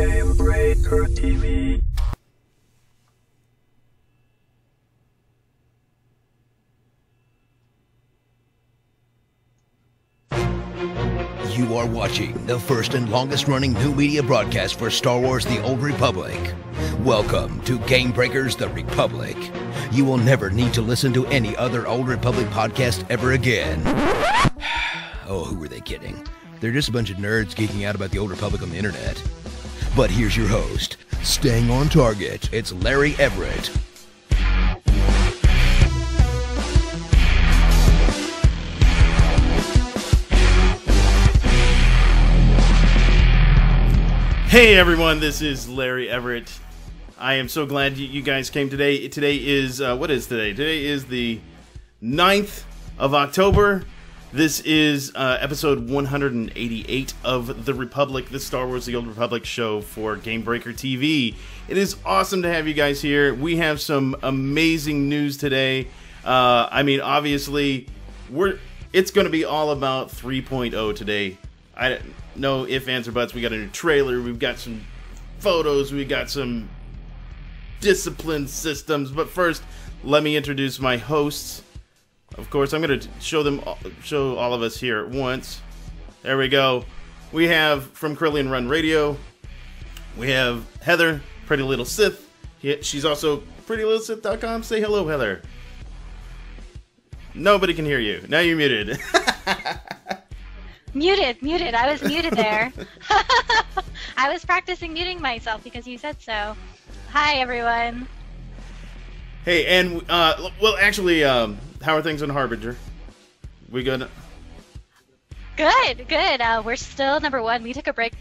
Game Breaker TV. You are watching the first and longest running new media broadcast for Star Wars The Old Republic. Welcome to Game Breakers The Republic. You will never need to listen to any other Old Republic podcast ever again. Oh, who were they kidding? They're just a bunch of nerds geeking out about the Old Republic on the internet. But here's your host, staying on target, it's Larry Everett. Hey everyone, this is Larry Everett. I am so glad you guys came today. Today is, what is today? Today is the 9th of October. This is episode 188 of The Republic, the Star Wars The Old Republic show for Game Breaker TV. It is awesome to have you guys here. We have some amazing news today. I mean, obviously, it's going to be all about 3.0 today. No ifs, ands, or buts. We got a new trailer. We've got some photos. We got some discipline systems. But first, let me introduce my hosts. Of course, I'm going to show all of us here at once. There we go. We have from Corellian Run Radio. We have Heather, Pretty Little Sith. She's also PrettyLittleSith.com. Say hello, Heather. Nobody can hear you. Now you're muted. Muted. I was muted there. I was practicing muting myself because you said so. Hi, everyone. Hey, and, well, actually, how are things in Harbinger? We good? Good. We're still number 1. We took a break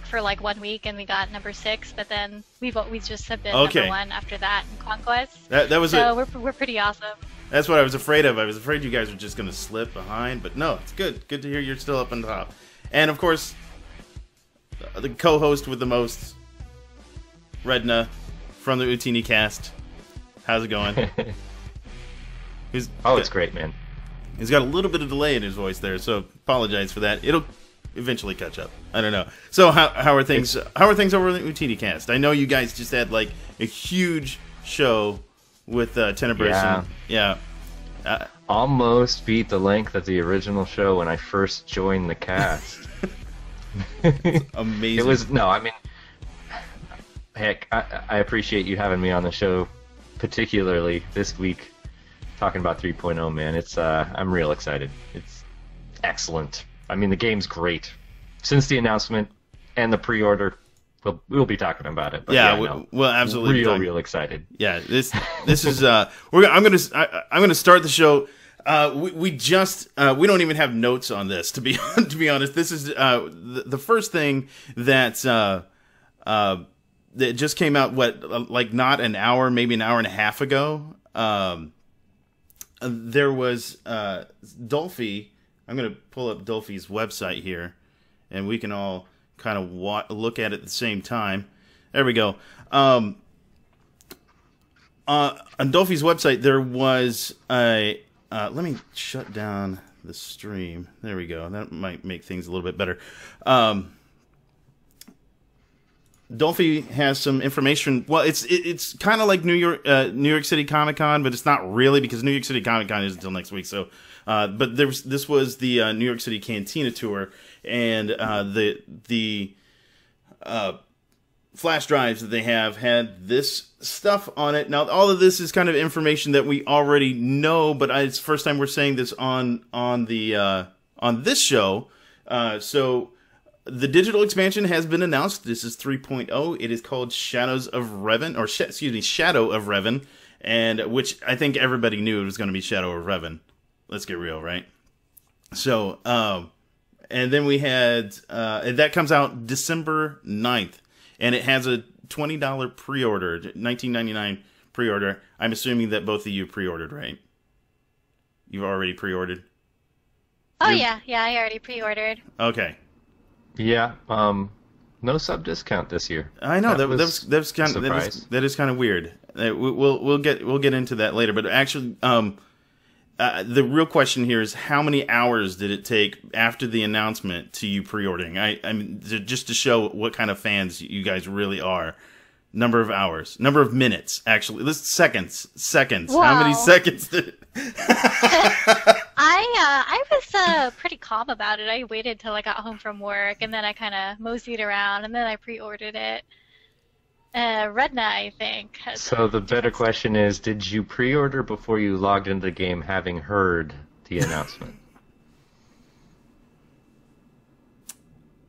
for like 1 week and we got number 6, but then we just have been number 1 after that in Conquest. We're pretty awesome. That's what I was afraid of. I was afraid you guys were just going to slip behind, but no, it's good. Good to hear you're still up on top. And, of course, the co-host with the most, Redna, from the Utini cast. How's it going? It's great, man. He's got a little bit of delay in his voice there, so apologize for that. It'll eventually catch up. I don't know. So, how are things? How are things over in the Utini cast? I know you guys just had, like, a huge show with Tenebris. Yeah. Almost beat the length of the original show when I first joined the cast. Amazing. It was, heck, I appreciate you having me on the show, particularly this week, talking about 3.0, man. It's, I'm real excited. It's excellent. I mean, the game's great. Since the announcement and the pre-order, we'll be talking about it. But we'll absolutely real excited. Yeah, this is I'm gonna start the show. We don't even have notes on this to be honest. This is the first thing that just came out like not an hour, maybe an hour and a half ago. There was Dolphy. I'm gonna pull up Dolphy's website here, and we can all kind of look at it at the same time. There we go. On Dolphy's website, there was a... let me shut down the stream. There we go. That might make things a little bit better. Dolphy has some information. Well, it's kind of like New York City Comic Con, but it's not really because New York City Comic Con is until next week. So, but this was the New York City Cantina tour, and the flash drives that they have had this stuff on it. Now, all of this is kind of information that we already know, but it's the first time we're saying this on this show. So the digital expansion has been announced. This is 3.0. It is called Shadows of Revan, or Shadow of Revan, and which I think everybody knew it was going to be Shadow of Revan. Let's get real, right? So, and then we had that comes out December 9th, and it has a $20 pre-order, $19.99 pre-order. I'm assuming that both of you pre-ordered, right? You've already pre-ordered? Oh, yeah, I already pre-ordered. Okay. Yeah, no sub discount this year. I know that was kind of that is kind of weird. We'll get into that later, but actually, the real question here is how many hours did it take after the announcement to you pre-ordering? I mean, just to show what kind of fans you guys really are. Number of hours, number of minutes, actually. Let's seconds. Wow. How many seconds did it? I was pretty calm about it. I waited till I got home from work, and then I kind of moseyed around, and then I pre-ordered it. Redna, I think. So the better question is, did you pre-order before you logged into the game having heard the announcement?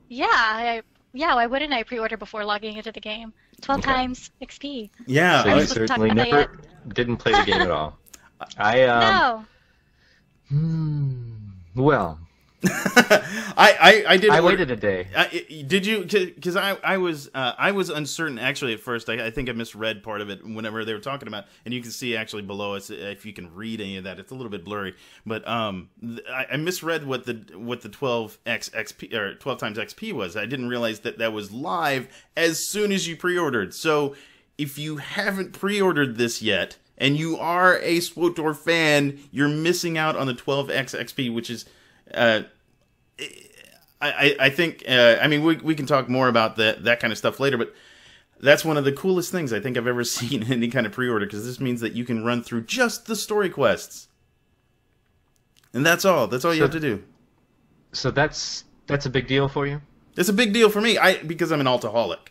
Yeah, why wouldn't I pre-order before logging into the game? 12 times XP. Yeah. So you certainly never didn't play the game at all. No. Well. I did. I waited a day. Did you? Because I was uncertain actually at first. I think I misread part of it whenever they were talking about, and you can see actually below us if you can read any of that. It's a little bit blurry, but I misread what the 12x XP or 12 times XP was. I didn't realize that was live as soon as you pre-ordered. So if you haven't pre-ordered this yet, and you are a SWTOR fan, you're missing out on the 12x XP, which is. I think, I mean, we can talk more about that kind of stuff later, but that's one of the coolest things I think I've ever seen in any kind of pre-order, because this means that you can run through just the story quests. And that's all. That's all you have to do. So that's a big deal for you? It's a big deal for me, because I'm an altaholic.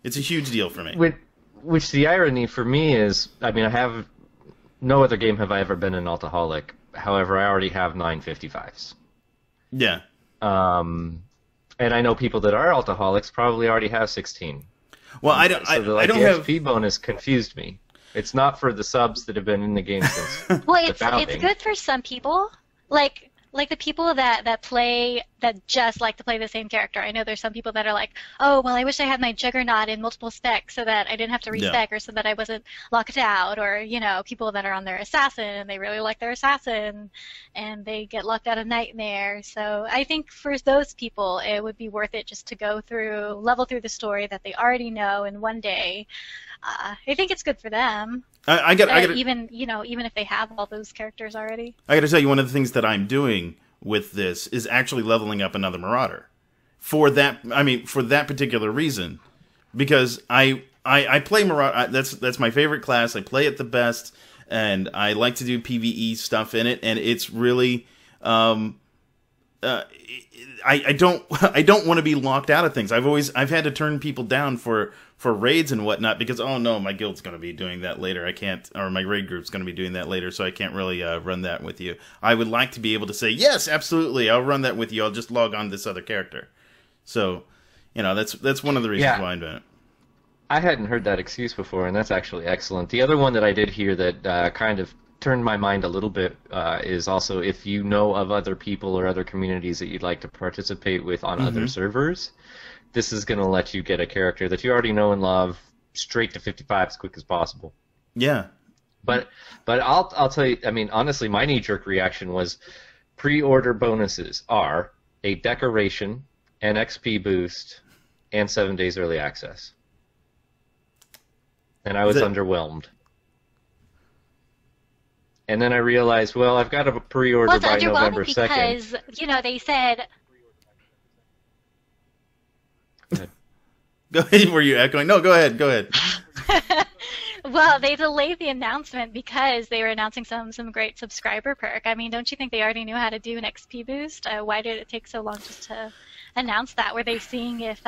It's a huge deal for me. Which the irony for me is, I mean, no other game have I ever been an altaholic. However, I already have 955s. Yeah. And I know people that are altaholics probably already have 16. Well, I don't have... XP bonus confused me. It's not for the subs that have been in the game since well, the founding. It's good for some people. Like the people that just like to play the same character. I know there's some people that are like, oh, well, I wish I had my Juggernaut in multiple specs so that I didn't have to respec or so that I wasn't locked out. Or, people that are on their Assassin and they really like their Assassin and they get locked out of Nightmare. So I think for those people, it would be worth it just to level through the story that they already know in one day. I think it's good for them. Even if they have all those characters already. I got to tell you, one of the things that I'm doing with this is actually leveling up another Marauder. For that particular reason, because I play Marauder. That's my favorite class. I play it the best, and I like to do PvE stuff in it. And it's really, I don't want to be locked out of things. I've had to turn people down for raids and whatnot because, oh no, my guild's going to be doing that later. I can't, or my raid group's going to be doing that later, so I can't really run that with you. I would like to be able to say, yes, absolutely, I'll run that with you. I'll just log on to this other character. So, that's one of the reasons why I'm doing it. I hadn't heard that excuse before, and that's actually excellent. The other one that I did hear that kind of turned my mind a little bit is also if you know of other people or other communities that you'd like to participate with on other servers, this is going to let you get a character that you already know and love straight to 55 as quick as possible. Yeah. But I'll tell you, I mean, honestly, my knee-jerk reaction was pre-order bonuses are a decoration, an XP boost, and 7 days early access. And I was underwhelmed. And then I realized, well, I've got to pre-order by November 2nd. Because, they said... Go ahead. Were you echoing? No, go ahead. Well, they delayed the announcement because they were announcing some great subscriber perk. I mean, don't you think they already knew how to do an XP boost? Why did it take so long just to announce that? Were they seeing if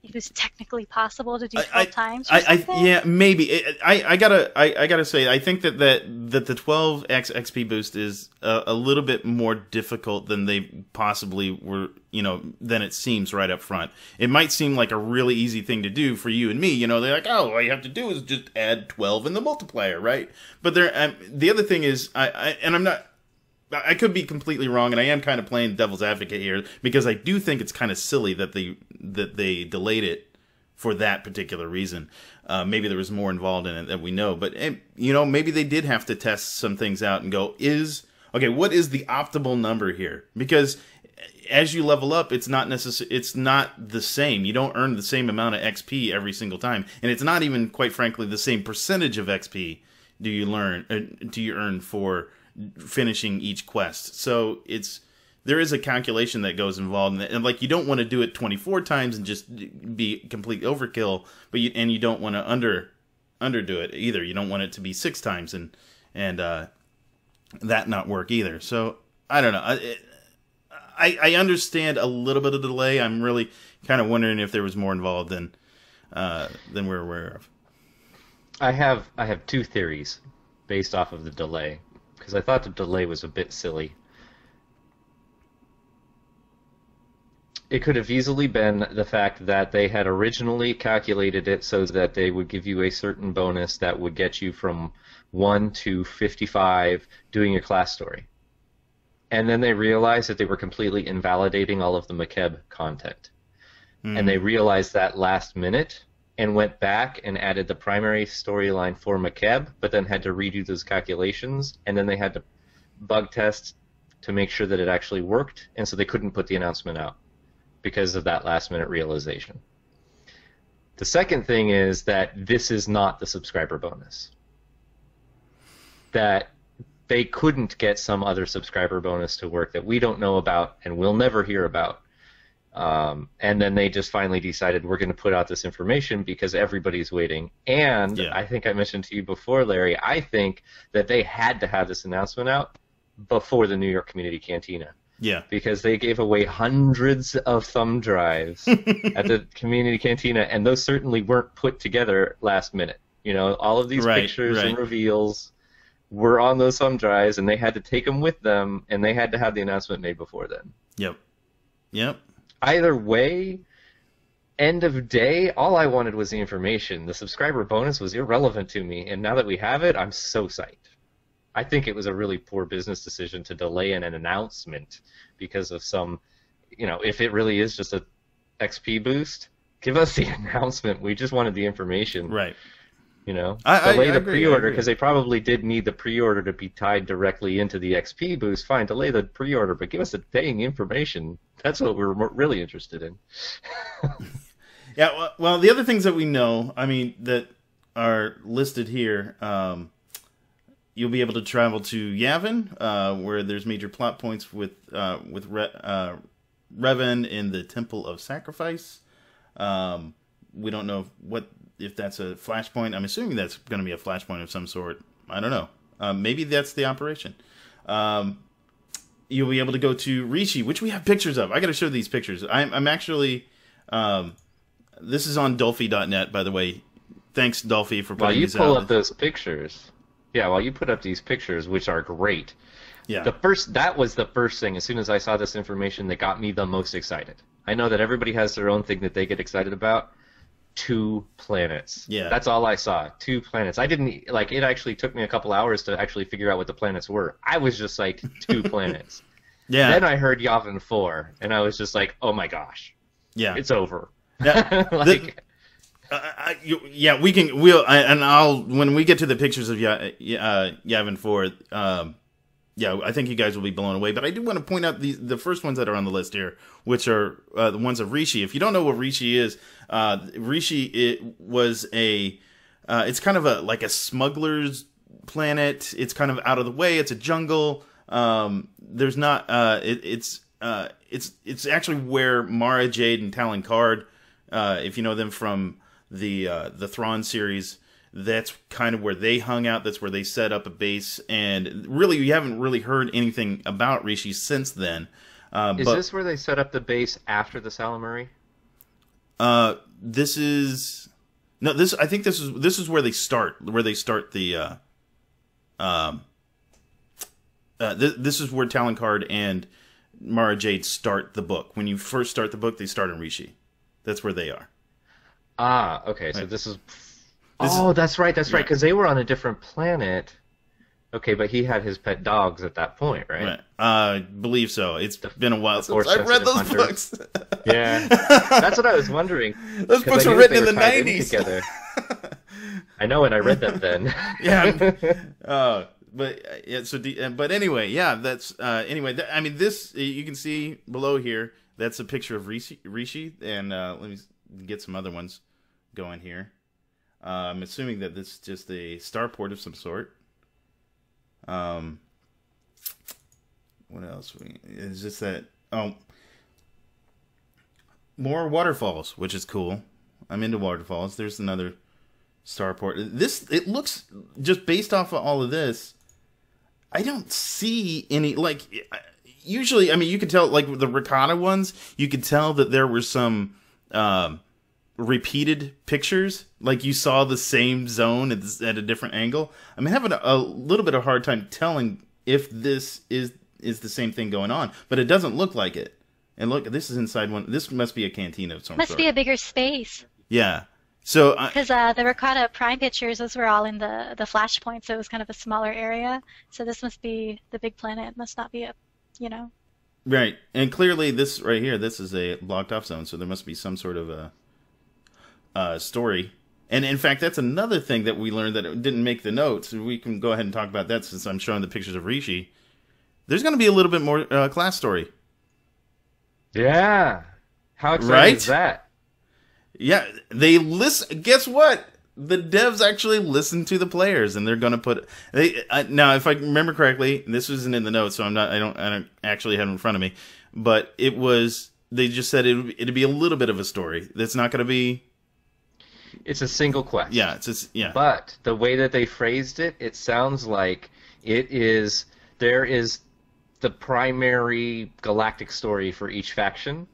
it was technically possible to do 12 times? Yeah, maybe. I gotta say, I think that the 12x XP boost is a little bit more difficult than they possibly were. Than it seems right up front. It might seem like a really easy thing to do for you and me. They're like, oh, all you have to do is just add 12 in the multiplier, right? But the other thing is, I could be completely wrong, and I am kind of playing devil's advocate here because I do think it's kind of silly that they delayed it for that particular reason. Maybe there was more involved in it that we know, but maybe they did have to test some things out and go, what is the optimal number here? Because as you level up, it's not the same. You don't earn the same amount of XP every single time, and it's not even, quite frankly, the same percentage of XP do you earn for finishing each quest. So there is a calculation that goes involved in it, and like you don't want to do it 24 times and just be complete overkill, but you don't want to underdo it either. You don't want it to be 6 times and that not work either. So I don't know. I understand a little bit of the delay. I'm really kind of wondering if there was more involved than we're aware of. I have 2 theories based off of the delay, because I thought the delay was a bit silly. It could have easily been the fact that they had originally calculated it so that they would give you a certain bonus that would get you from 1 to 55 doing your class story. And then they realized that they were completely invalidating all of the McKeb content. And they realized that last minute and went back and added the primary storyline for McKeb, but then had to redo those calculations, and then they had to bug test to make sure that it actually worked, and so they couldn't put the announcement out because of that last-minute realization. The second thing is that this is not the subscriber bonus. That they couldn't get some other subscriber bonus to work that we don't know about and we'll never hear about. And then they just finally decided we're going to put out this information because everybody's waiting. And I think I mentioned to you before, Larry, I think that they had to have this announcement out before the New York Community Cantina. Yeah. Because they gave away hundreds of thumb drives at the Community Cantina, and those certainly weren't put together last minute. You know, all of these pictures and reveals were on those thumb drives, and they had to take them with them, and they had to have the announcement made before then. Yep. Either way, end of day, all I wanted was the information. The subscriber bonus was irrelevant to me, and now that we have it, I'm so psyched. I think it was a really poor business decision to delay an announcement because of some, you know, if it really is just a XP boost, give us the announcement. We just wanted the information. Right. You know, I delay the agree, pre-order because they probably did need the pre-order to be tied directly into the XP boost. Fine, delay the pre-order, but give us the dang information. That's what we're really interested in. Yeah, well, the other things that we know, I mean, that are listed here, you'll be able to travel to Yavin, where there's major plot points with Revan in the Temple of Sacrifice. We don't know if that's a flashpoint. I'm assuming that's going to be a flashpoint of some sort. I don't know. Maybe that's the operation. You'll be able to go to Rishi, which we have pictures of. I got to show these pictures. I'm actually... this is on Dolphy.net, by the way. Thanks, Dolphy, for putting these out. While you pull up those pictures... Yeah, while you put up these pictures, which are great, that was the first thing, as soon as I saw this information, that got me the most excited. I know that everybody has their own thing that they get excited about. 2 planets. Yeah. That's all I saw. 2 planets. I didn't, it actually took me a couple hours to actually figure out what the planets were. I was just like, 2 planets. Yeah. Then I heard Yavin 4, and I was just like, oh my gosh. Yeah. It's over. Yeah. I'll when we get to the pictures of Yavin 4, I think you guys will be blown away. But I do want to point out the first ones that are on the list here, which are the ones of Rishi. If you don't know what Rishi is, was it's kind of like a smuggler's planet. It's kind of out of the way. It's a jungle. There's not. It's actually where Mara Jade and Talon Card, if you know them from the Thrawn series, that's kind of where they hung out. That's where they set up a base, and really, you haven't really heard anything about Rishi since then. Is this where they set up the base after the Salamuri? This is no. I think this is where they start. Where they start the. This is where Talon Card and Mara Jade start the book. When you first start the book, they start in Rishi. That's where they are. Ah, okay. So this is... Oh, that's right, because they were on a different planet. Okay, but he had his pet dogs at that point, right? I believe so. It's been a while since I've read those books. Yeah, that's what I was wondering. Those books were written in the 90s. Together. I know, and I read them then. Yeah. But anyway, that's anyway. I mean, this you can see below here. That's a picture of Rishi, and let me get some other ones going here. I'm assuming that this is just a starport of some sort. What else? Is this that? Oh, more waterfalls, which is cool. I'm into waterfalls. There's another starport. It looks, just based off of all of this, I don't see any, like, usually, I mean, you could tell, like, the Rakata ones, you could tell that there were some repeated pictures. Like, you saw the same zone at a different angle. I'm having a little bit of a hard time telling if this is the same thing going on, but it doesn't look like it. And look, this is inside one. This must be a cantina of some sort. Must be a bigger space. Yeah. So because the Rakata Prime pictures, those were all in the flashpoint, so it was kind of a smaller area. So this must be the big planet. It must not be a, you know. Right, and clearly this right here, this is a blocked off zone, so there must be some sort of a story. And in fact, that's another thing that we learned that it didn't make the notes. We can go ahead and talk about that since I'm showing the pictures of Rishi. There's going to be a little bit more class story. Yeah. How exciting is that? Yeah, they listen. Guess what? The devs actually listen to the players, and they're going to put. Now, if I remember correctly, this wasn't in the notes, so I don't actually have it in front of me. But it was. They just said it'd be a little bit of a story. That's not going to be. It's a single quest. Yeah, yeah. But the way that they phrased it, it sounds like it is. There is the primary galactic story for each faction,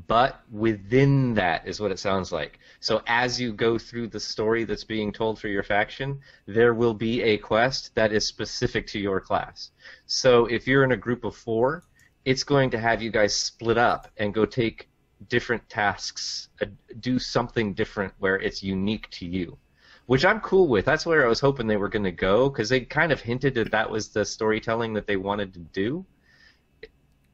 but within that is what it sounds like. So as you go through the story that's being told for your faction, there will be a quest that is specific to your class. So if you're in a group of 4, it's going to have you guys split up and go take different tasks, do something different where it's unique to you, which I'm cool with. That's where I was hoping they were going to go, because they kind of hinted that was the storytelling that they wanted to do.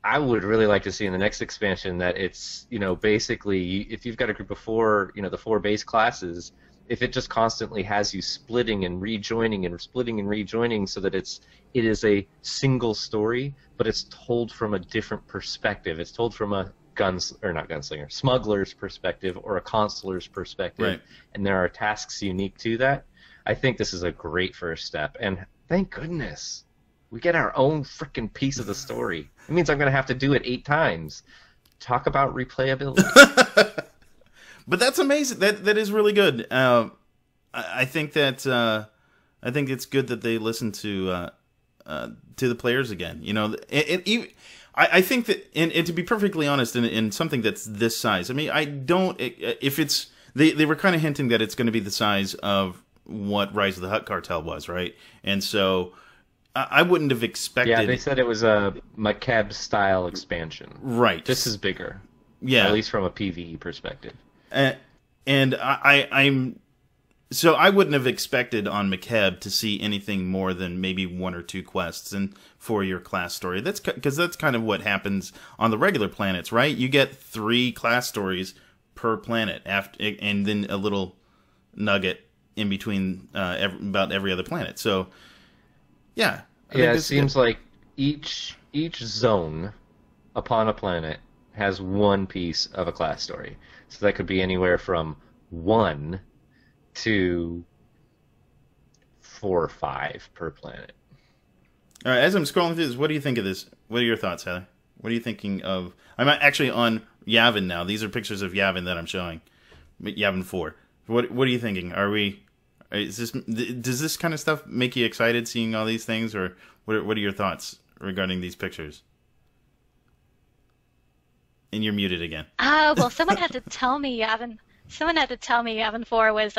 I would really like to see in the next expansion that it's, basically, if you've got a group of 4, the 4 base classes, if it just constantly has you splitting and rejoining and splitting and rejoining, so that it is a single story, but it's told from a different perspective. It's told from a smuggler's perspective or a consular's perspective, right. And there are tasks unique to that. I think this is a great first step, and thank goodness we get our own freaking piece of the story. It means I'm going to have to do it 8 times. Talk about replayability. But that's amazing. That is really good. I think that I think it's good that they listen to the players again. I think that, and to be perfectly honest, in something that's this size, I mean, I don't. If it's they were kind of hinting that it's going to be the size of what Rise of the Hutt Cartel was, right? And so I wouldn't have expected. Yeah, they said it was a MMOFPS style expansion. Right. This is bigger. Yeah. At least from a PvE perspective. And I'm. So I wouldn't have expected on McKeb to see anything more than maybe 1 or 2 quests and for your class story. That's because that's kind of what happens on the regular planets, right? You get 3 class stories per planet, and then a little nugget in between about every other planet. So, yeah. It seems like each zone upon a planet has 1 piece of a class story. So that could be anywhere from 1 to 4 or 5 per planet. All right, as I'm scrolling through this, what do you think of this? What are your thoughts, Heather? What are you thinking of? I'm actually on Yavin now. These are pictures of Yavin that I'm showing. Yavin 4. What are you thinking? Does this kind of stuff make you excited seeing all these things, or what are your thoughts regarding these pictures? And you're muted again. Well, someone had to tell me Yavin 4 was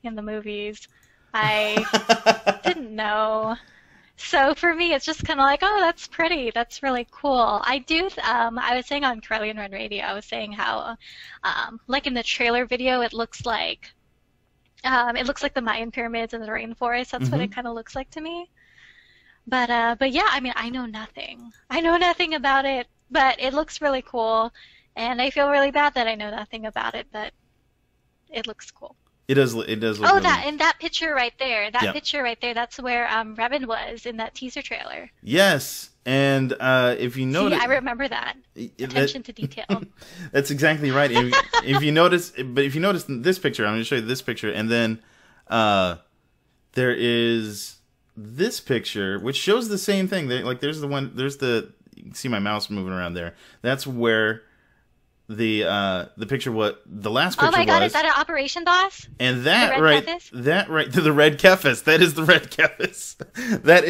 in the movies. I didn't know. So for me, it's just kind of like, oh, that's pretty. That's really cool. I was saying on Corellian Run Radio, I was saying how, like in the trailer video, it looks like the Mayan pyramids in the rainforest. That's what it kind of looks like to me. But yeah, I mean, I know nothing. I know nothing about it, but it looks really cool, and I feel really bad that I know nothing about it, but it looks cool. It does look Oh, really... that picture right there. Picture right there, that's where Revan was in that teaser trailer. Yes. And if you notice, I remember that. Attention to detail. That's exactly right. If you notice this picture, I'm going to show you this picture, and then there is this picture which shows the same thing. There's the you can see my mouse moving around there. That's where the picture the last picture was. Oh my god, is that an Operation Boss? And the red Kephis. That is the red Kephis. that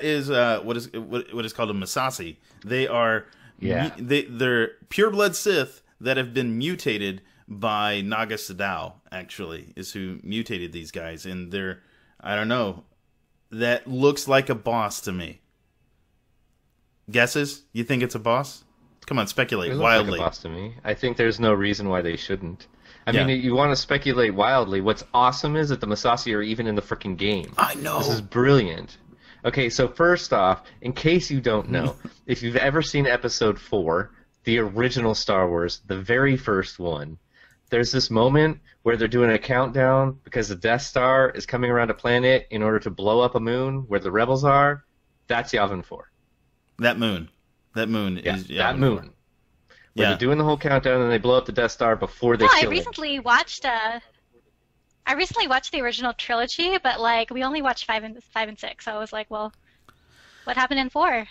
is what is called a Massassi. They are they're pureblood Sith that have been mutated by Naga Sadow, actually, is who mutated these guys, and they're, I don't know, that looks like a boss to me. Guesses? You think it's a boss? Come on, speculate wildly. Like a boss to me. I think there's no reason why they shouldn't. I mean, you want to speculate wildly. What's awesome is that the Massassi are even in the freaking game. I know. This is brilliant. Okay, so first off, in case you don't know, if you've ever seen Episode 4, the original Star Wars, the very first one, there's this moment where they're doing a countdown because the Death Star is coming around a planet in order to blow up a moon where the rebels are. That's Yavin 4. That moon is Yavin that moon. 4. Where they're doing the whole countdown and they blow up the Death Star before they kill it. I recently watched the original trilogy, but like we only watched 5 and 6. So I was like, well, what happened in 4?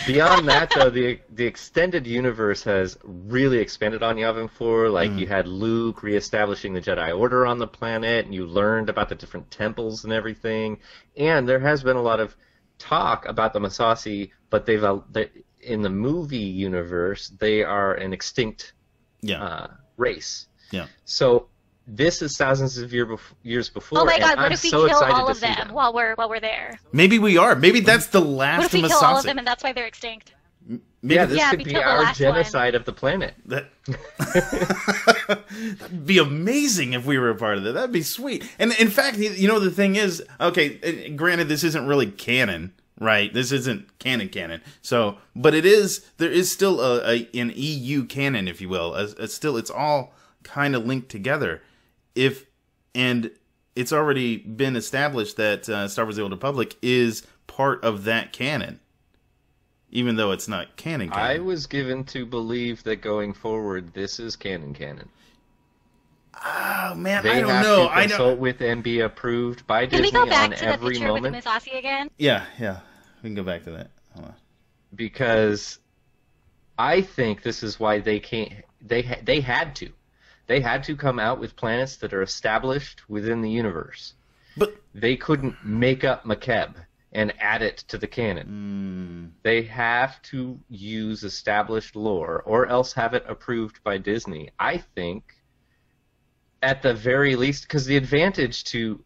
Beyond that, though, the extended universe has really expanded on Yavin 4. Like, you had Luke reestablishing the Jedi Order on the planet, and you learned about the different temples and everything. And there has been a lot of talk about the Massassi, but in the movie universe, they are an extinct race. Yeah. So this is thousands of years before. Oh my god! What if we kill all of them while we're there? Maybe we are. Maybe that's the last. What if we kill all of them and that's why they're extinct? This could be our genocide of the planet. That'd be amazing if we were a part of that. That'd be sweet. And in fact, the thing is, okay, granted, this isn't really canon, right? This isn't canon. So, but it is. There is still an EU canon, if you will. It's all kind of linked together. And it's already been established that Star Wars: The Old Republic is part of that canon, even though it's not canon. I was given to believe that going forward, this is canon. Oh man, I don't know. They have to consult with and be approved by Disney on every moment. Can we go back to the picture with the Massassi again? Yeah, we can go back to that. Hold on. Because I think this is why they can't. They had to. They had to come out with planets that are established within the universe. But they couldn't make up Makeb and add it to the canon. They have to use established lore or else have it approved by Disney. I think, at the very least, because the advantage to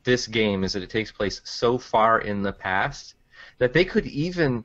this game is that it takes place so far in the past that they could even...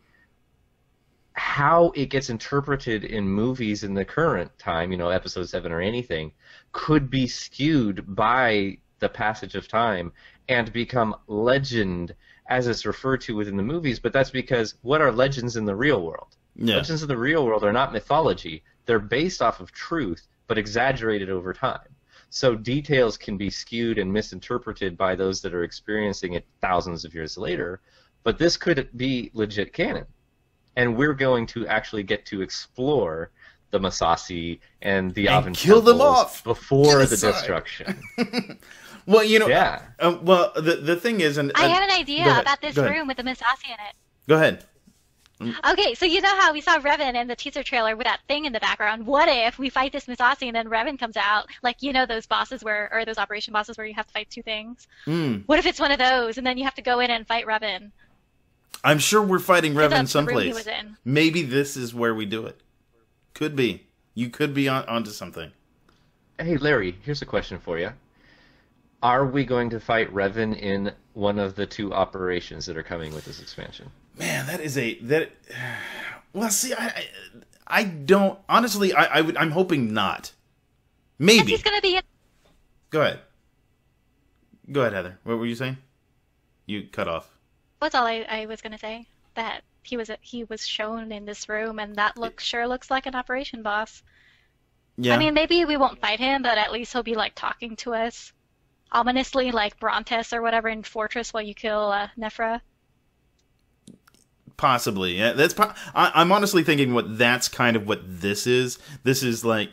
how it gets interpreted in movies in the current time, Episode 7 or anything, could be skewed by the passage of time and become legend as it's referred to within the movies, but that's because what are legends in the real world? Yeah. Legends in the real world are not mythology. They're based off of truth, but exaggerated over time. So details can be skewed and misinterpreted by those that are experiencing it thousands of years later, but this could be legit canon. And we're going to actually get to explore the Massassi and the Yavin kill them off before the destruction. Well, the thing is, I have an idea about this room with the Massassi in it. Go ahead. Okay, so you know how we saw Revan in the teaser trailer with that thing in the background? What if we fight this Massassi and then Revan comes out? Like, those bosses those operation bosses where you have to fight two things? What if it's one of those and then you have to go in and fight Revan? I'm sure we're fighting Revan someplace. Maybe this is where we do it. Could be. You could be onto something. Hey, Larry, here's a question for you. Are we going to fight Revan in one of the 2 operations that are coming with this expansion? Man, well, see, I don't honestly. I'm hoping not. Maybe he's gonna be. Go ahead, Heather. What were you saying? You cut off. That's all I was gonna say. That he was shown in this room, and that sure looks like an operation boss. Yeah. I mean, maybe we won't fight him, but at least he'll be like talking to us ominously, like Brontes or whatever in Fortress while you kill Nephra. Possibly. Yeah, I'm honestly thinking that's kind of what this is. This is like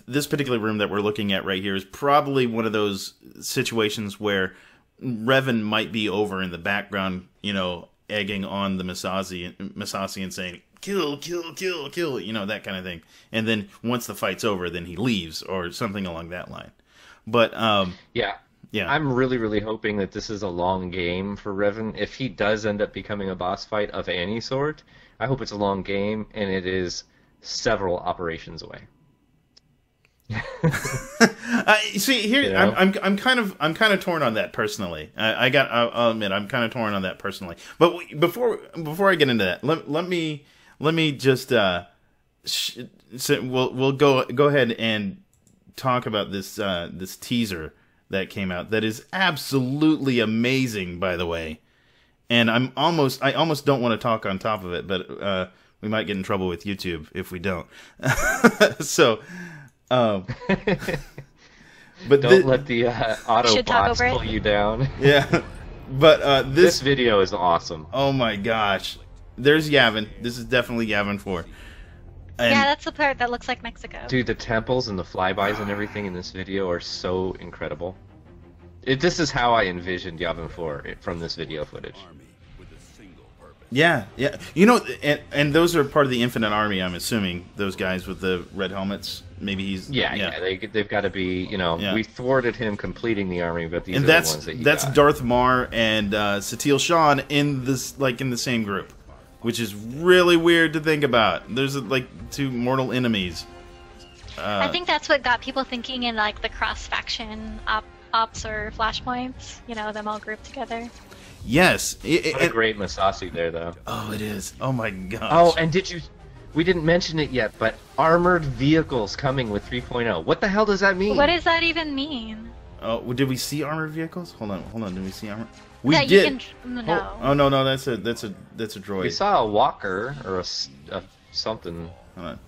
this particular room that we're looking at right here is probably one of those situations where Revan might be over in the background, egging on the Masasi and saying, kill, kill, kill, kill, that kind of thing. And then once the fight's over, then he leaves or something along that line. But, yeah. I'm really, really hoping that this is a long game for Revan. If he does end up becoming a boss fight of any sort, I hope it's a long game and it is several operations away. See here, I'm kind of torn on that personally. I'll admit I'm kind of torn on that personally. But before I get into that, let me just we'll go ahead and talk about this teaser that came out that is absolutely amazing, by the way. And I almost don't want to talk on top of it, but we might get in trouble with YouTube if we don't. So. But don't let the Autobots pull you down. Yeah, but this video is awesome. Oh my gosh, there's Yavin. This is definitely Yavin 4. And that's the part that looks like Mexico. Dude, the temples and the flybys and everything in this video are so incredible. This is how I envisioned Yavin 4 from this video footage. Yeah. And those are part of the Infinite Army, I'm assuming. Those guys with the red helmets. Maybe he's... Yeah. They've got to be, we thwarted him completing the army, but these are the ones that he that's got. Darth Mar and Satele Shan in the same group, which is really weird to think about. There's two mortal enemies. I think that's what got people thinking in the cross-faction ops or flashpoints, them all grouped together. Yes. What a great Masasi there, though. Oh, it is. Oh, my gosh. Oh, and we didn't mention it yet, but armored vehicles coming with 3.0. What the hell does that mean? What does that even mean? Oh, did we see armored vehicles? Hold on. Did we see armor? We did. No. Oh, no, that's a droid. We saw a walker or a something. Hold on.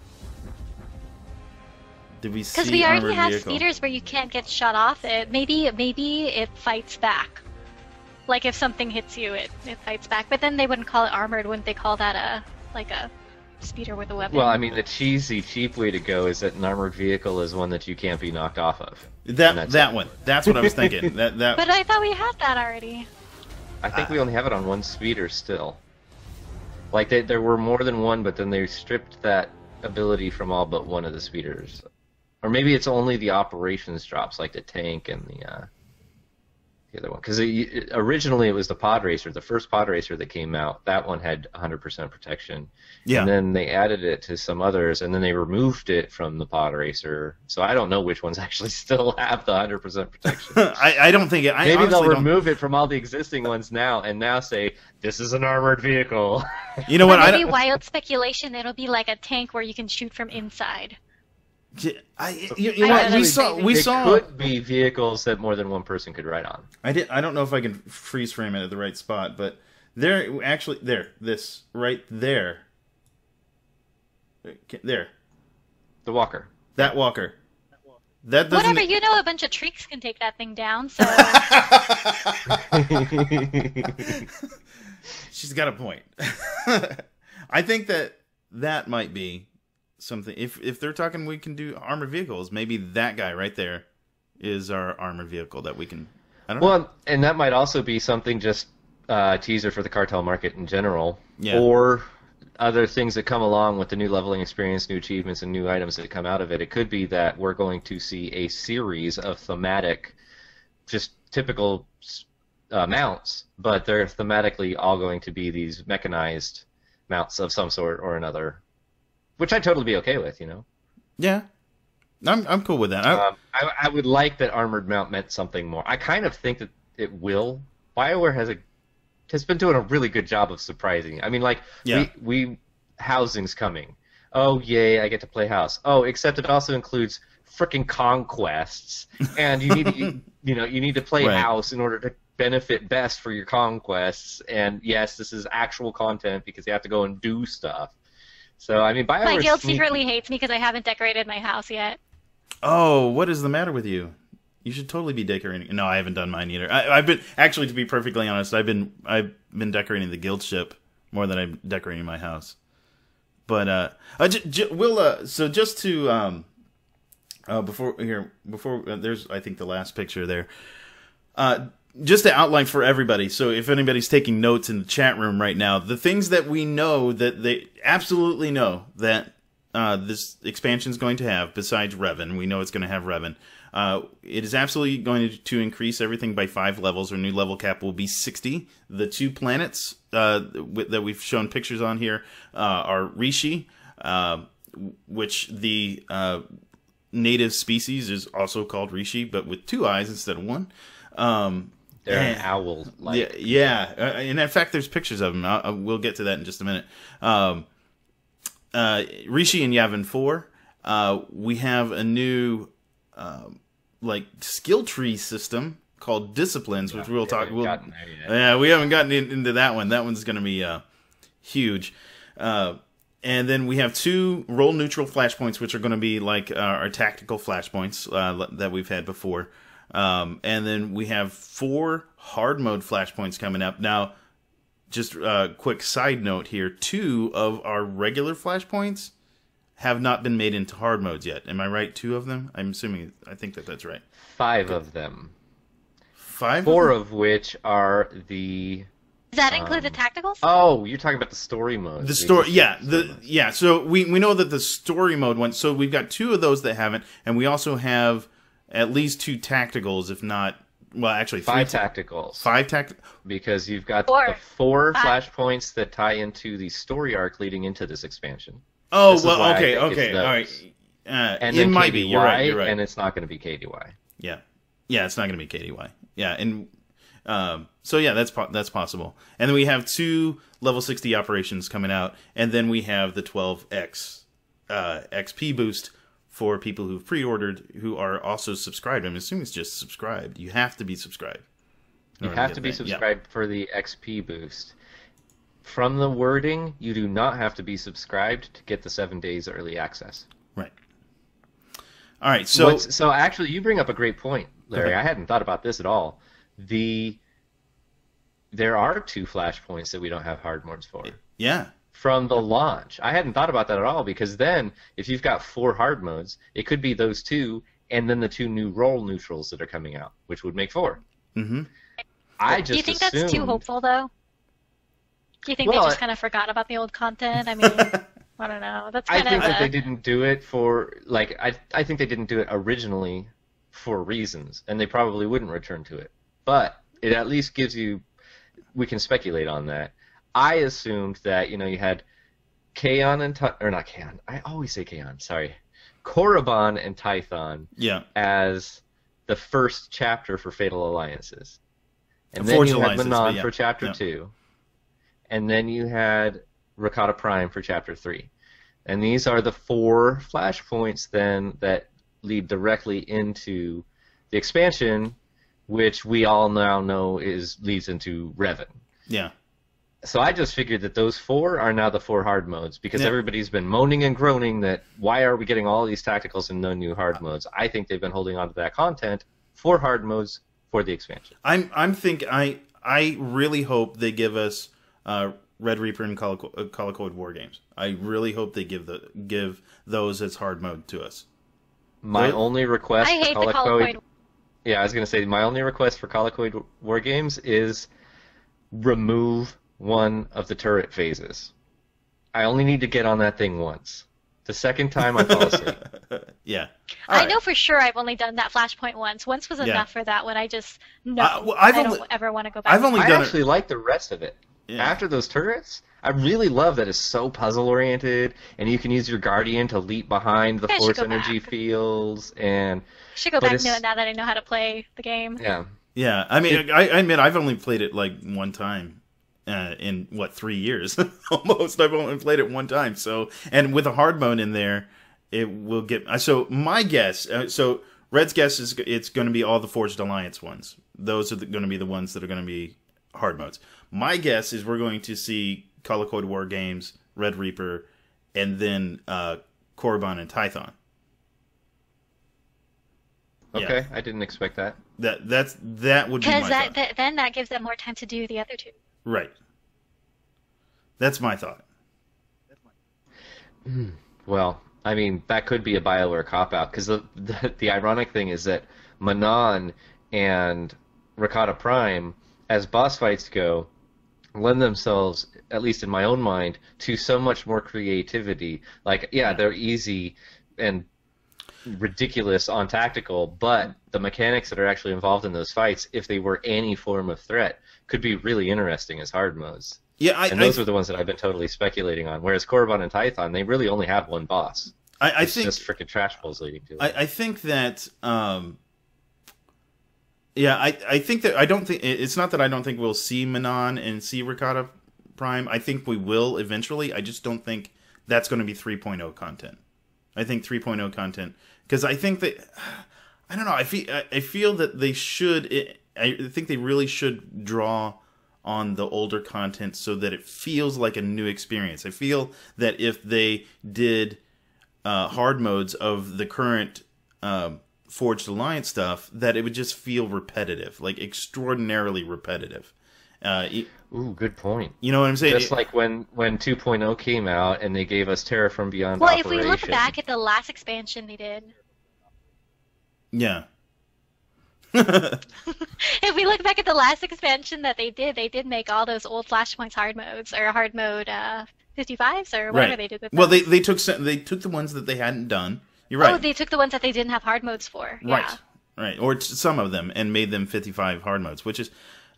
Did we see Because we already have vehicle? speeders where you can't get shot off it. Maybe it fights back. Like if something hits you, it fights back. But then they wouldn't call it armored. Wouldn't they call that a speeder with a weapon? Well, I mean, the cheap way to go is that an armored vehicle is one that you can't be knocked off of. That one. That's what I was thinking. That. But I thought we had that already. I think we only have it on one speeder still. Like there were more than one, but then they stripped that ability from all but one of the speeders. Or maybe it's only the operations drops, like the tank and the other one. Because originally it was the pod racer, the first pod racer that came out. That one had 100% protection. Yeah. And then they added it to some others, and then they removed it from the pod racer. So I don't know which ones actually still have the 100% protection. I don't think it. Maybe they'll remove it from all the existing ones now, and now say this is an armored vehicle. You know what? Maybe wild speculation. It'll be like a tank where you can shoot from inside. We saw could be vehicles that more than one person could ride on. I don't know if I can freeze frame it at the right spot, but this right there. There. The walker. That walker. That doesn't... Whatever, a bunch of treeks can take that thing down, so... She's got a point. I think that might be something. If they're talking we can do armored vehicles, maybe that guy right there is our armored vehicle that we can... I don't know. Well, and that might also be something just teaser for the cartel market in general. Yeah. Or... other things that come along with the new leveling experience, new achievements, and new items that come out of it. It could be that we're going to see a series of thematic, just typical mounts, but they're thematically all going to be these mechanized mounts of some sort or another, which I'd totally be okay with, Yeah, I'm cool with that. I would like that armored mount meant something more. I kind of think that it will. BioWare has been doing a really good job of surprising. I mean, we housing's coming. Oh, yay, I get to play house. Oh, except it also includes frickin' conquests, and you need to, you need to play house in order to benefit best for your conquests. And yes, this is actual content because you have to go and do stuff. So I mean, BioWare. My guild secretly hates me because I haven't decorated my house yet. Oh, what is the matter with you? You should totally be decorating. No, I haven't done mine either. I've been, actually, to be perfectly honest, I've been decorating the guild ship more than I'm decorating my house. But we'll so just to before there's I think the last picture there. Just to outline for everybody, so if anybody's taking notes in the chat room right now, the things that we know that they absolutely know that this expansion is going to have, besides Revan, we know it's going to have Revan. It is absolutely going to increase everything by 5 levels. Our new level cap will be 60. The 2 planets that we've shown pictures on here are Rishi, which the native species is also called Rishi, but with 2 eyes instead of 1. They're an owl. Yeah. And in fact, there's pictures of them. We'll get to that in just a minute. Rishi and Yavin 4. We have a new skill tree system called Disciplines, which we'll talk. We haven't gotten into that one. That one's going to be huge. And then we have 2 role neutral flashpoints, which are going to be like our tactical flashpoints that we've had before. And then we have 4 hard mode flashpoints coming up. Now, just a quick side note here, 2 of our regular flashpoints have not been made into hard modes yet. Am I right? 2 of them? I think that's right. 5 of them. 5? 4 of which are the... Does that include the tacticals? Oh, you're talking about the story mode. The story, yeah. So we know that the story mode went. So we've got 2 of those that haven't, and we also have at least 2 tacticals, if not, well, actually 5 tacticals. 5 tacticals. Because you've got the 4 flashpoints that tie into the story arc leading into this expansion. Oh, well, okay, all right. And it then might KDY, be. You're right. And it's not going to be KDY. Yeah, it's not going to be KDY. Yeah, and so yeah, that's possible. And then we have 2 level 60 operations coming out, and then we have the 12x XP boost for people who've pre-ordered who are also subscribed. I'm assuming it's just subscribed. You have to be subscribed. You have to be subscribed for the XP boost. From the wording, you do not have to be subscribed to get the 7 days early access. Right. All right. So actually, you bring up a great point, Larry. I hadn't thought about this at all. There are 2 flashpoints that we don't have hard modes for. Yeah. From the launch. I hadn't thought about that at all, because then, if you've got 4 hard modes, it could be those 2, and then the 2 new role neutrals that are coming out, which would make 4. Mm-hmm. Do you think that's too hopeful, though? Do you think they just kind of forgot about the old content? I mean, I don't know. That's kind I think that they didn't do it for, I think they didn't do it originally for reasons, and they probably wouldn't return to it. But it at least gives you, we can speculate on that. I assumed that, you had Kaon and not Kaon. I always say Kaon. Sorry, Korriban and Tython. Yeah. As the first chapter for Fatal Alliances, and then you had Manon for Chapter 2, and then you had Rakata Prime for Chapter 3, and these are the 4 flashpoints then that lead directly into the expansion, which we all now know leads into Revan. Yeah. So I just figured that those 4 are now the 4 hard modes, because everybody's been moaning and groaning that why are we getting all these tacticals and no new hard modes? I think they've been holding on to that content for hard modes for the expansion. I really hope they give us Red Reaper and Colicoid War Games. I really hope they give those as hard mode to us. My only request I hate the Colicoid. Yeah, I was going to say my only request for Colicoid War Games is remove one of the turret phases. I only need to get on that thing once. The second time I fall asleep. Yeah. I know for sure I've only done that flashpoint once. Once was enough for that one. I just I don't ever want to go back. I actually like the rest of it. Yeah. After those turrets, I really love that it's so puzzle oriented, and you can use your Guardian to leap behind the force energy fields. And should go back now that I know how to play the game. Yeah. Yeah. I mean, I admit I've only played it like one time. In 3 years almost. I've only played it one time. So, and with a hard mode in there, it will get. So my guess. So Red's guess is it's going to be all the Forged Alliance ones. Those are going to be the ones that are going to be hard modes. My guess is we're going to see Colicoid War Games, Red Reaper, and then Korriban and Tython. Okay, yeah. I didn't expect that. That would be my because then that gives them more time to do the other 2. Right. That's my thought. Well, I mean, that could be a BioWare cop-out, because the ironic thing is that Manon and Rakata Prime, as boss fights go, lend themselves, at least in my own mind, to so much more creativity. Like, yeah, they're easy and ridiculous on tactical, but the mechanics that are actually involved in those fights, if they were any form of threat, could be really interesting as hard modes. Yeah, and those are the ones that I've been totally speculating on. Whereas Korriban and Tython, they really only have one boss. I think just freaking trash pulls leading to it. I think that. Yeah, I think that I don't think it's not that I don't think we'll see Manon and see Rakata Prime. I think we will eventually. I just don't think that's going to be 3.0 content. I think 3.0 content, because I think that I don't know. I feel that they should. I think they really should draw on the older content so that it feels like a new experience. I feel that if they did hard modes of the current Forged Alliance stuff, that it would just feel repetitive, like extraordinarily repetitive. Ooh, good point. You know what I'm saying? Just like when 2.0 came out and they gave us Terra from Beyond Well, Operation. if we look back at the last expansion they did. Yeah. If we look back at the last expansion that they did make all those old Flashpoints hard modes, or hard mode 55s, or whatever they did with Well, those. they took the ones that they hadn't done. You're right. Oh, they took the ones that they didn't have hard modes for. Right. Yeah. Right. Or some of them, and made them 55 hard modes, which is...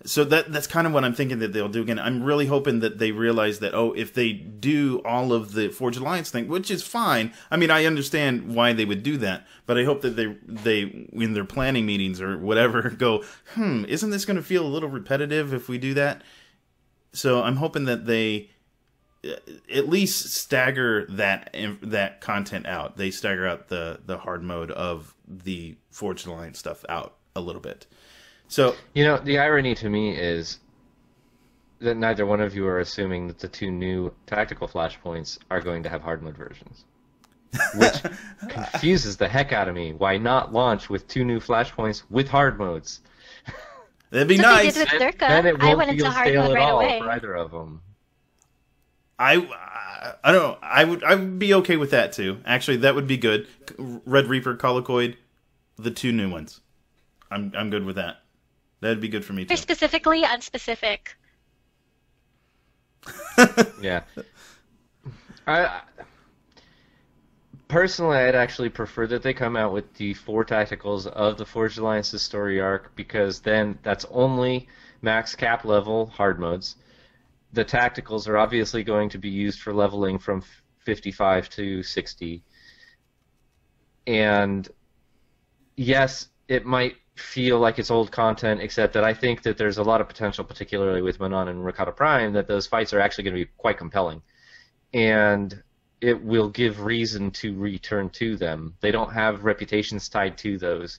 So that's kind of what I'm thinking that they'll do again. I'm really hoping that they realize that, if they do all of the Forged Alliance thing, which is fine. I mean, I understand why they would do that, but I hope that they in their planning meetings or whatever go, isn't this going to feel a little repetitive if we do that? So I'm hoping that they at least stagger that content out. They stagger out the hard mode of the Forged Alliance stuff out a little bit. So, the irony to me is that neither one of you are assuming that the two new tactical flashpoints are going to have hard mode versions, which confuses the heck out of me. Why not launch with two new flashpoints with hard modes? That'd be nice. They did with Zerka. Then it I won't went into feel hard stale mode at right all away. for either of them. I don't know. I would be okay with that too. Actually, that would be good. Red Reaper, Colicoid, the two new ones. I'm good with that. That'd be good for me too. They're specifically unspecific. Yeah. Personally, I'd actually prefer that they come out with the 4 tacticals of the Forged Alliance's story arc, because then that's only max cap level hard modes. The tacticals are obviously going to be used for leveling from 55 to 60. And yes, it might feel like it's old content, except that I think that there's a lot of potential, particularly with Manon and Rakata Prime, that those fights are actually going to be quite compelling. And it will give reason to return to them. They don't have reputations tied to those,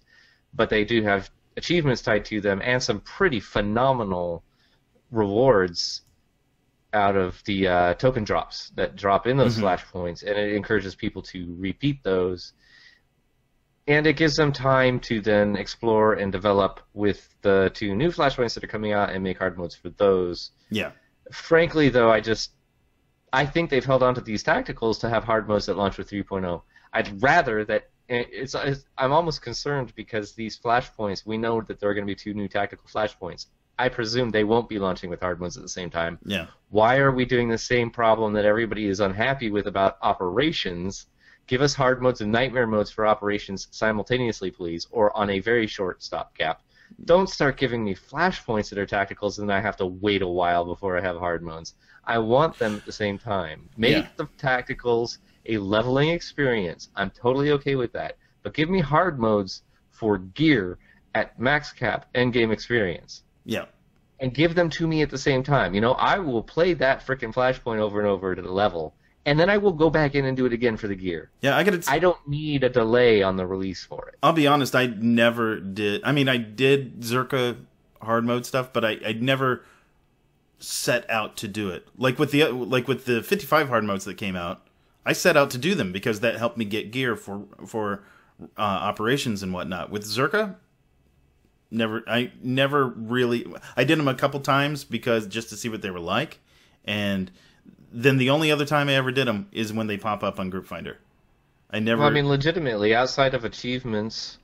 but they do have achievements tied to them and some pretty phenomenal rewards out of the token drops that drop in those flashpoints, and it encourages people to repeat those. And it gives them time to then explore and develop with the 2 new flashpoints that are coming out and make hard modes for those. Yeah. Frankly, though, I think they've held on to these tacticals to have hard modes that launch with 3.0. I'd rather that... I'm almost concerned because these flashpoints, we know that there are going to be 2 new tactical flashpoints. I presume they won't be launching with hard modes at the same time. Yeah. Why are we doing the same problem that everybody is unhappy with about operations? Give us hard modes and nightmare modes for operations simultaneously, please, or on a very short stopgap. Don't start giving me flashpoints that are tacticals and then I have to wait a while before I have hard modes. I want them at the same time. Make the tacticals a leveling experience. I'm totally okay with that. But give me hard modes for gear at max cap endgame experience. Yeah. And give them to me at the same time. I will play that frickin' flashpoint over and over to the level, and then I will go back in and do it again for the gear. Yeah, I don't need a delay on the release for it. I'll be honest, I never did. I mean, I did Zerka hard mode stuff, but I never set out to do it. Like with the 55 hard modes that came out, I set out to do them because that helped me get gear for operations and whatnot. With Zerka, I never really. I did them a couple times because just to see what they were like, and then the only other time I ever did them is when they pop up on Group Finder. I never. Well, I mean, legitimately, outside of achievements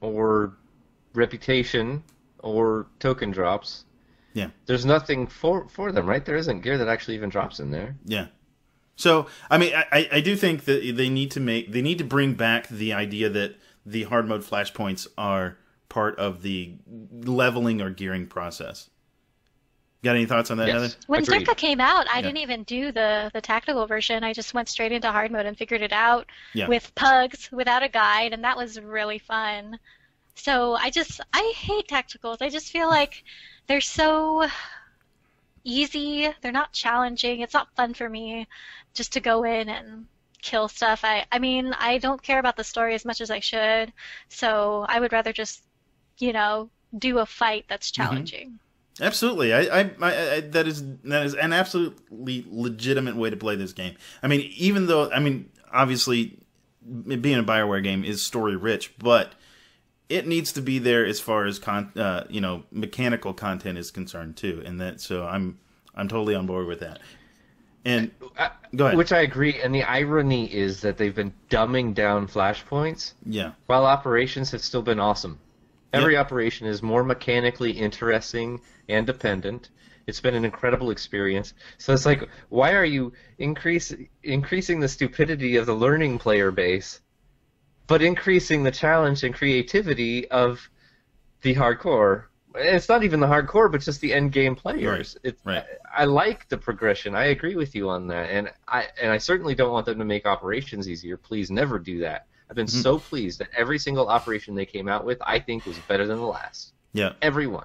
or reputation or token drops, yeah, there's nothing for them, right? There isn't gear that actually even drops in there. Yeah. So, I mean, I do think that they need to bring back the idea that the hard mode flashpoints are part of the leveling or gearing process. Got any thoughts on that, Heather? When Zerka came out, I didn't even do the tactical version. I just went straight into hard mode and figured it out with pugs, without a guide, and that was really fun. So I hate tacticals. I just feel like they're so easy. They're not challenging. It's not fun for me just to go in and kill stuff. I mean, I don't care about the story as much as I should, so I would rather just, do a fight that's challenging. Mm-hmm. Absolutely. That is an absolutely legitimate way to play this game. I mean, even though, obviously, being a BioWare game is story rich, but it needs to be there as far as mechanical content is concerned too, and that. So I'm totally on board with that. And go ahead. Which I agree. And the irony is that they've been dumbing down flashpoints. Yeah. While operations have still been awesome. Every operation is more mechanically interesting and dependent. It's been an incredible experience. So it's like, why are you increasing the stupidity of the learning player base, but increasing the challenge and creativity of the hardcore? It's not even the hardcore, but just the end game players. Right. I like the progression. I agree with you on that, and I certainly don't want them to make operations easier. Please never do that. I've been so pleased that every single operation they came out with, I think, was better than the last. Yeah. Everyone.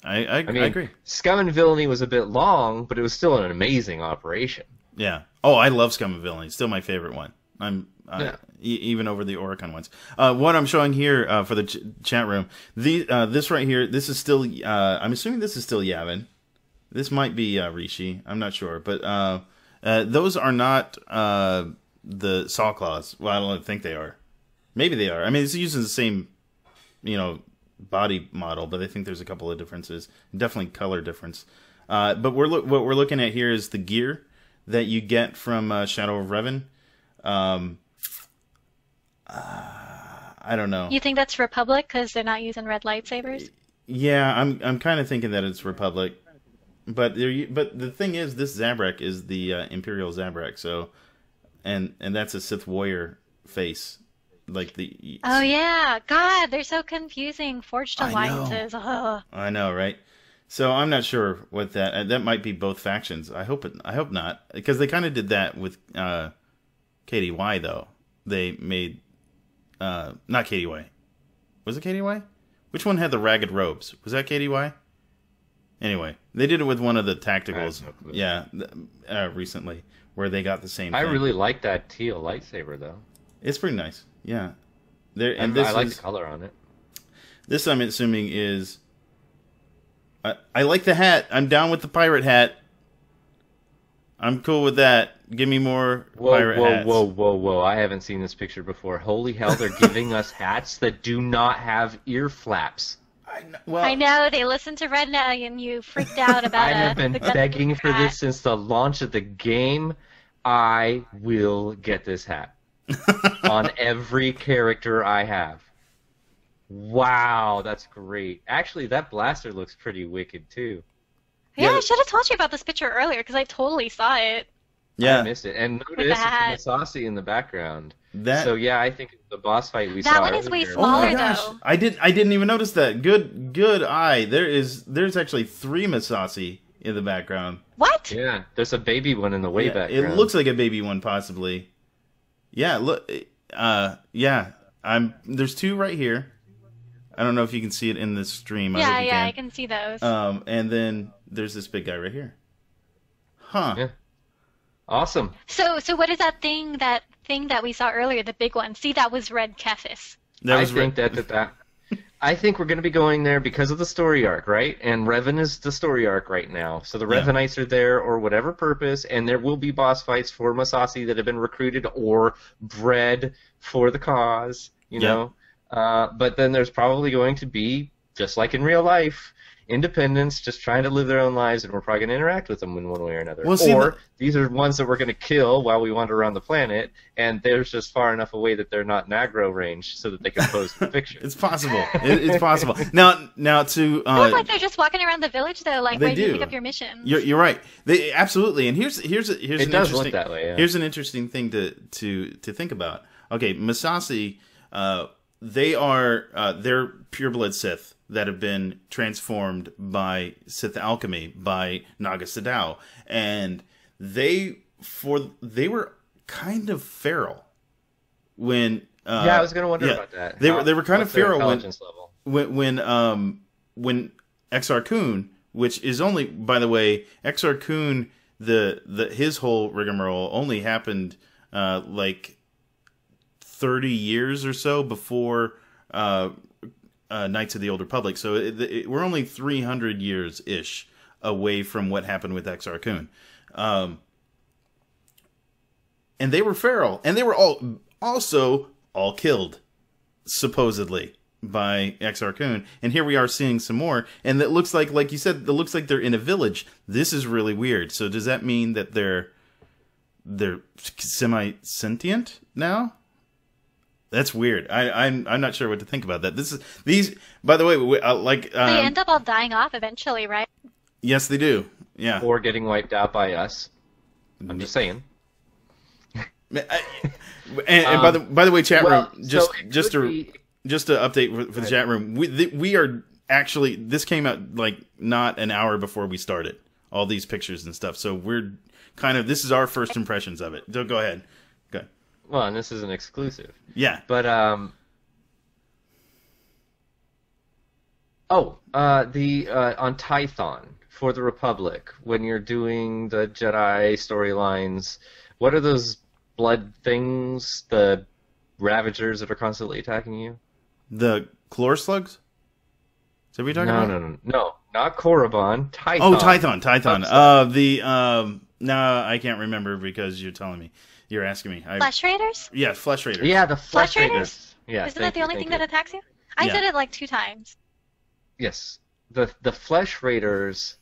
I agree. Scum and Villainy was a bit long, but it was still an amazing operation. Yeah. Oh, I love Scum and Villainy. Still my favorite one. Even over the Oricon ones. What I'm showing here for the chat room, this right here, this is still, I'm assuming this is still Yavin. This might be Rishi. I'm not sure. But those are not the Saw Claws. Well, I don't think they are. Maybe they are. I mean, it's using the same, body model, but I think there's a couple of differences. Definitely color difference. But what we're looking at here is the gear that you get from Shadow of Revan. I don't know. You think that's Republic because they're not using red lightsabers? Yeah, I'm kind of thinking that it's Republic, but the thing is, this Zabrak is the Imperial Zabrak, so and that's a Sith warrior face, like the. Oh yeah, God, they're so confusing. Forged alliances. I know, right? So I'm not sure what that might be both factions. I hope not, because they kind of did that with KDY though. They made. Not KDY. Was it KDY? Which one had the ragged robes? Was that KDY? Anyway, they did it with one of the tacticals. Recently, where they got the same thing. I really like that teal lightsaber, though. It's pretty nice. Yeah. I like the color on it. This, I'm assuming, is... I like the hat. I'm down with the pirate hat. I'm cool with that. Give me more pirate hats. Whoa. I haven't seen this picture before. Holy hell, they're giving us hats that do not have ear flaps. I know. They listened to Red now and you freaked out about it. I have been begging for this since the launch of the game. I will get this hat. On every character I have. Wow, that's great. Actually, that blaster looks pretty wicked, too. Yeah, I should have told you about this picture earlier, because I totally saw it. Yeah. I missed it. And notice it's Masasi in the background. So, yeah, I think the boss fight we saw That one is way smaller, though. I didn't even notice that. Good eye. There's actually 3 Masasi in the background. What? Yeah, there's a baby one in the way background. It looks like a baby one, possibly. Yeah, look. There's 2 right here. I don't know if you can see it in the stream. I can see those. And then there's this big guy right here. Huh. Yeah. Awesome. So what is that thing that we saw earlier, the big one? See, that was Red Kefis. I think we're going to be going there because of the story arc, right? And Revan is the story arc right now. So the Revanites are there or whatever purpose, and there will be boss fights for Masasi that have been recruited or bred for the cause, you know. But then there's probably going to be just like in real life, independents just trying to live their own lives, and we're probably going to interact with them in one way or another. Well, or these are ones that we're going to kill while we wander around the planet, and they're just far enough away that they're not in aggro range so that they can pose the picture. It's possible. It's possible. Now to it looks like they're just walking around the village though, like waiting to pick up your mission. You're right. They absolutely. And here's it does look that way. Yeah. Here's an interesting thing to think about. Okay, Massassi, they're pureblood Sith that have been transformed by Sith alchemy by Naga Sadow, and they were kind of feral when. I was going to wonder about that. They were kind of feral when Exar Kun, which is only, by the way, Exar Kun, his whole rigmarole only happened like 30 years or so before Knights of the Old Republic. So we're only 300 years-ish away from what happened with Exar Kun. And they were feral. And they were also all killed, supposedly, by Exar Kun. And here we are seeing some more. And it looks like you said, it looks like they're in a village. This is really weird. So does that mean that they're semi-sentient now? That's weird. I'm not sure what to think about that. These. By the way, they end up all dying off eventually, right? Yes, they do. Yeah. Or getting wiped out by us. I'm just saying. And by the way, chat room, just to update for the chat room, we are actually, this came out like not an hour before we started, all these pictures and stuff. So we're this is our first impressions of it. Go ahead. Well, and this is an exclusive. Yeah. But, on Tython, for the Republic, when you're doing the Jedi storylines, what are those blood things, the Ravagers that are constantly attacking you? The Chlor Slugs? Is that what you're talking about? No, not Korriban, Tython. Oh, Tython. No, I can't remember because you're telling me. You're asking me. Flesh Raiders? Yeah, Flesh Raiders. Yeah, the Flesh Raiders. Yeah, isn't that the only thing that attacks you? I did it like 2 times. Yes. The Flesh Raiders,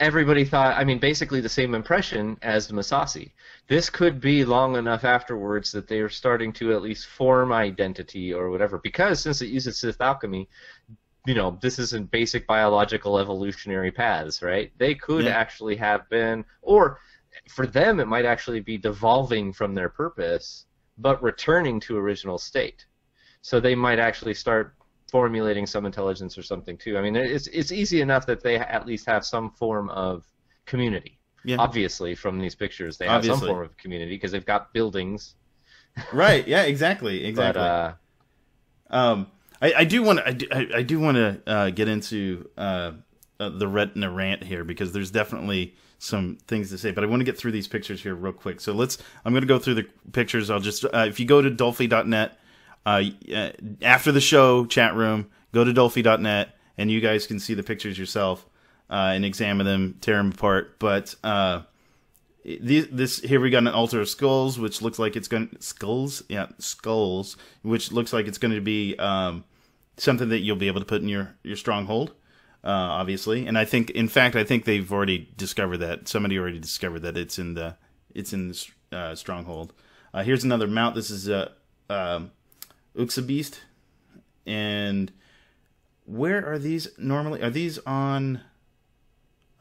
everybody thought, basically the same impression as the Massassi. This could be long enough afterwards that they are starting to at least form identity or whatever. Because since it uses Sith alchemy, this isn't basic biological evolutionary paths, right? They could actually have been, or for them it might actually be devolving from their purpose, but returning to original state. So they might actually start formulating some intelligence or something too. It's easy enough that they at least have some form of community. Yeah. Obviously, from these pictures, they have some form of community because they've got buildings. Right. Yeah. Exactly. But, I do want to get into the retina rant here because there's definitely some things to say, but I want to get through these pictures here real quick. So I'm going to go through the pictures. I'll just if you go to Dolphy.net after the show chat room, go to Dolphy.net and you guys can see the pictures yourself and examine them, tear them apart. But this here we got an altar of skulls, which looks like it's going skulls, which looks like it's going to be something that you'll be able to put in your stronghold. Obviously, and I think they've already discovered that. Somebody already discovered that it's in the stronghold. Here's another mount. This is Uxa Beast, and where are these normally? Are these on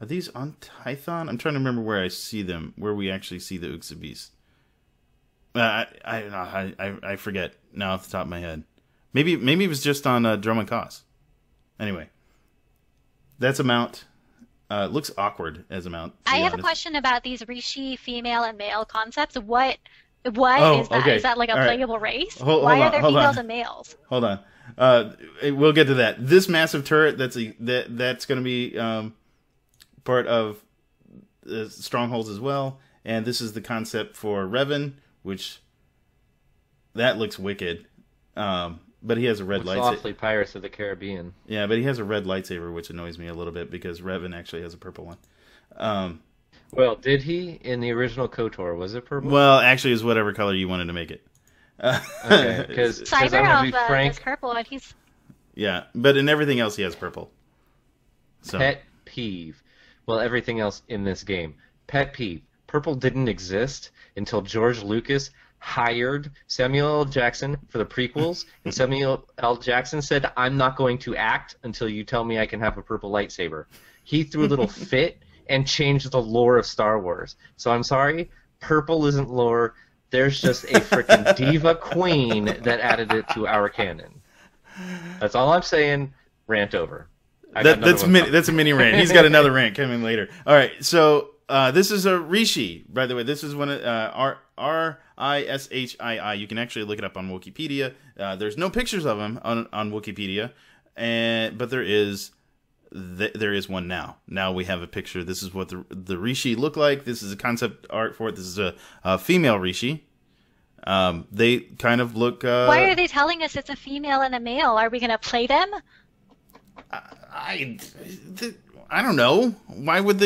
Tython? I'm trying to remember where I see them. Where we actually see the Uxa Beast. I forget now off the top of my head. Maybe it was just on Drummond Cos. Anyway. That's a mount. It looks awkward as a mount. I have a question about these Rishi female and male concepts. What is that? Okay. Is that like a playable race? Why are there females and males? Hold on. We'll get to that. This massive turret that's going to be part of the strongholds as well. And this is the concept for Revan, which that looks wicked. But he has a red lightsaber. Awfully Pirates of the Caribbean. Yeah, but he has a red lightsaber, which annoys me a little bit because Revan actually has a purple one. Well, did he in the original KOTOR? Was it purple? Well, actually, it's whatever color you wanted to make it. Okay, because I'm gonna be frank. Is purple, and he's Yeah, but in everything else, he has purple. So. Pet peeve. Well, everything else in this game. Pet peeve. Purple didn't exist until George Lucas hired Samuel L. Jackson for the prequels, and Samuel L. Jackson said, "I'm not going to act until you tell me I can have a purple lightsaber." He threw a little fit and changed the lore of Star Wars. So I'm sorry, purple isn't lore. There's just a freaking diva queen that added it to our canon. That's all I'm saying. Rant over. That's a mini rant. He's got another rant coming later. All right, so this is a Rishi, by the way. This is one Rishii. You can actually look it up on Wikipedia. There's no pictures of him on Wikipedia, but there is one now. Now we have a picture. This is what the Rishi look like. This is a concept art for it. This is a female Rishi. They kind of look. Why are they telling us it's a female and a male? Are we going to play them? I don't know. Why would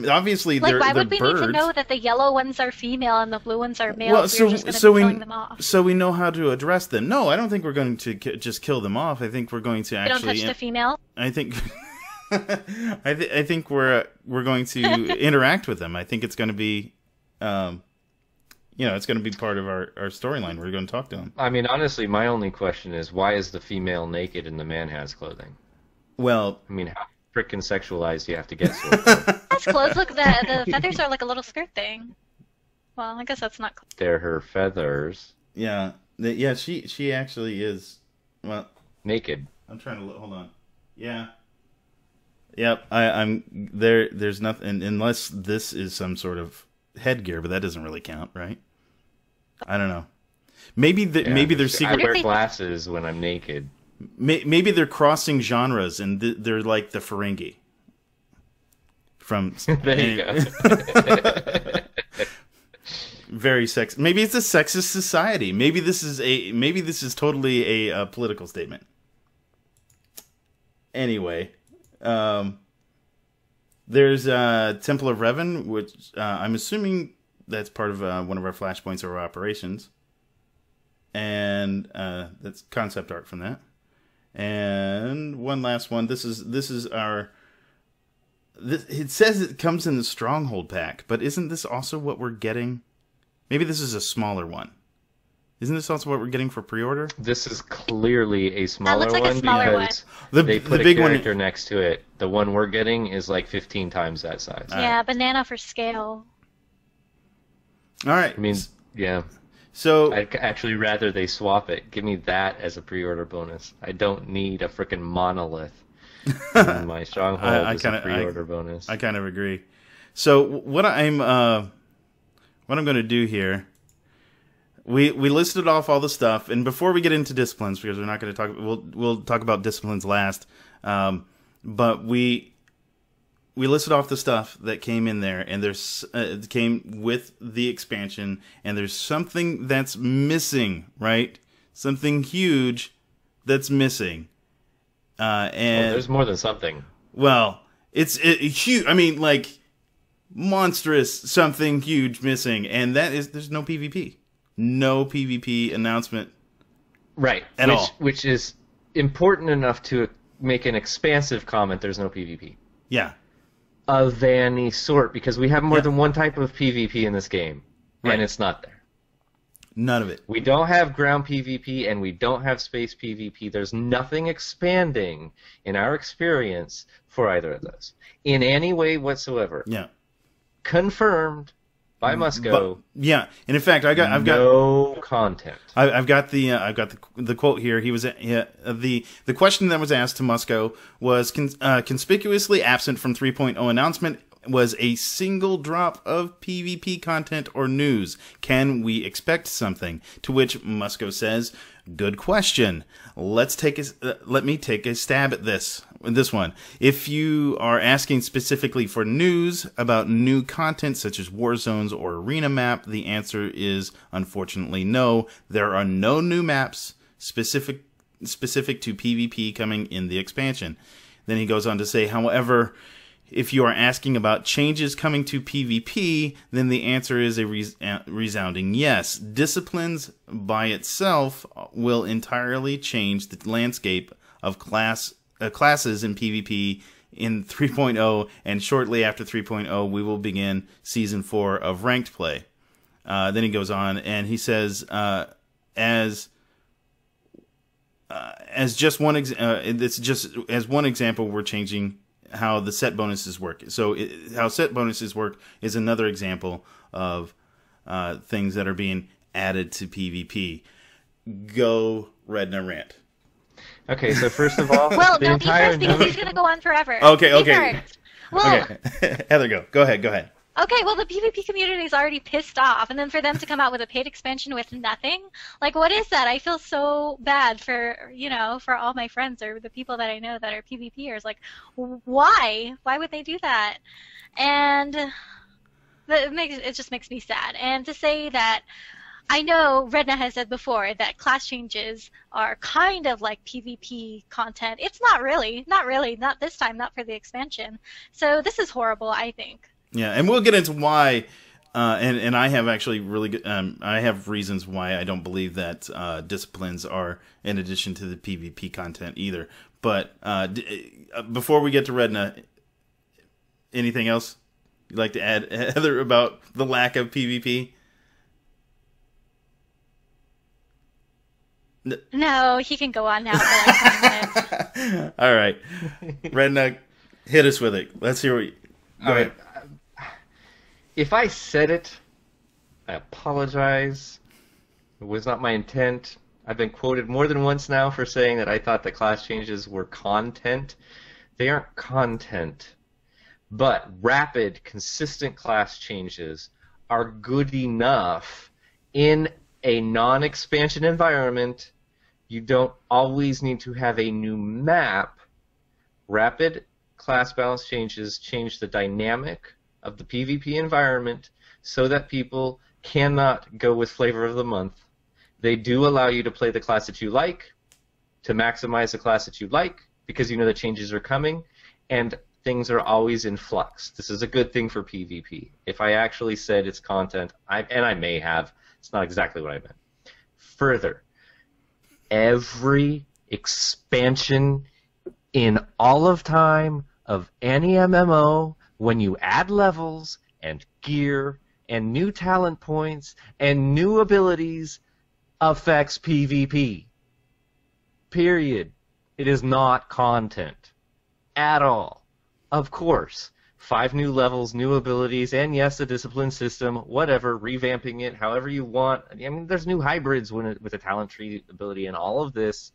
obviously they're why would they're we birds. need to know that the yellow ones are female and the blue ones are male? Well, if we're just going to be killing them off? So we know how to address them. No, I don't think we're going to just kill them off. I think we're going to actually. Don't touch the female. I think. I think we're going to interact with them. I think it's going to be, it's going to be part of our storyline. We're going to talk to them. I mean, honestly, my only question is, why is the female naked and the man has clothing? Well, I mean, how freaking sexualized do you have to get? That's clothes. Look, the feathers are like a little skirt thing. Well, I guess that's not. They're her feathers. Yeah, she actually is. Well, naked. I'm trying to look. Hold on. Yeah. Yep. I'm there. There's nothing unless this is some sort of headgear, but that doesn't really count, right? I don't know. Maybe they're secret. I wear glasses when I'm naked. Maybe they're crossing genres, and they're like the Ferengi. From there you go. Very sex. Maybe it's a sexist society. Maybe this is totally a political statement. Anyway, there's Temple of Revan, which I'm assuming that's part of one of our flashpoints or operations, and that's concept art from that. And one last one. This is our. It says it comes in the Stronghold pack, but isn't this also what we're getting? Maybe this is a smaller one. Isn't this also what we're getting for pre-order? This is clearly a smaller one because they put the a big character next to it. The one we're getting is like 15 times that size. Yeah, banana for scale. All right. I mean, yeah. So I'd actually rather they swap it. Give me that as a pre-order bonus. I don't need a freaking monolith. In my Stronghold is a pre-order bonus. I kind of agree. So what I'm going to do here, we listed off all the stuff, and before we get into disciplines, because we're not going to talk, we'll talk about disciplines last. But we listed off the stuff that came in there, and there's came with the expansion, and there's something that's missing, right? Something huge that's missing. And there's more than something. Well, it's huge. I mean, like monstrous something huge missing, and that is there's no PvP. No PvP announcement. Right. At all. Which is important enough to make an expansive comment. There's no PvP. Yeah. Of any sort, because we have more than one type of PvP in this game, and it's not there. None of it. We don't have ground PvP, and we don't have space PvP. There's nothing expanding in our experience for either of those in any way whatsoever. Yeah. Confirmed by Musco. Yeah, and in fact, I've got no content. I've got the quote here. He was the question that was asked to Musco was conspicuously absent from 3.0 announcement was a single drop of PvP content or news. Can we expect something? To which Musco says, "Good question. Let me take a stab at this one. If you are asking specifically for news about new content such as war zones or arena map, the answer is unfortunately no. There are no new maps specific to PvP coming in the expansion." Then he goes on to say, however, if you are asking about changes coming to PvP, then the answer is a resounding yes. Disciplines by itself will entirely change the landscape of classes in PvP in 3.0, and shortly after 3.0, we will begin Season 4 of Ranked Play. Then he goes on, and he says, as just one example, we're changing how the set bonuses work. So how set bonuses work is another example of things that are being added to PvP. Go, Redna, rant. Okay, so first of all, well, no, be first because he's going to go on forever. Okay. Well, okay. Heather, go ahead. Okay, well, the PvP community is already pissed off, and then for them to come out with a paid expansion with nothing, like, what is that? I feel so bad for, for all my friends or the people that I know that are PvPers. Like, why? Why would they do that? And it just makes me sad. And to say that, I know Redna has said before that class changes are kind of like PvP content. It's not really, not this time, not for the expansion. So this is horrible, I think. Yeah, and we'll get into why, and I have actually really good, I have reasons why I don't believe that disciplines are in addition to the PvP content either. But before we get to Redna, anything else you'd like to add, Heather, about the lack of PvP? No, he can go on now for like 10 minutes. All right, Redna, hit us with it. Let's hear what you... Go ahead. If I said it, I apologize. It was not my intent. I've been quoted more than once now for saying that I thought the class changes were content. They aren't content. But rapid, consistent class changes are good enough in a non-expansion environment. You don't always need to have a new map. Rapid class balance changes change the dynamic of the PvP environment so that people cannot go with flavor of the month. They do allow you to play the class that you like, to maximize the class that you like, because you know the changes are coming, and things are always in flux. This is a good thing for PvP. If I actually said it's content, and I may have, it's not exactly what I meant. Further, every expansion in all of time of any MMO, when you add levels and gear and new talent points and new abilities, affects PvP. Period. It is not content at all. Of course, 5 new levels, new abilities, and yes, the discipline system, whatever, revamping it however you want. I mean, there's new hybrids with a talent tree ability and all of this.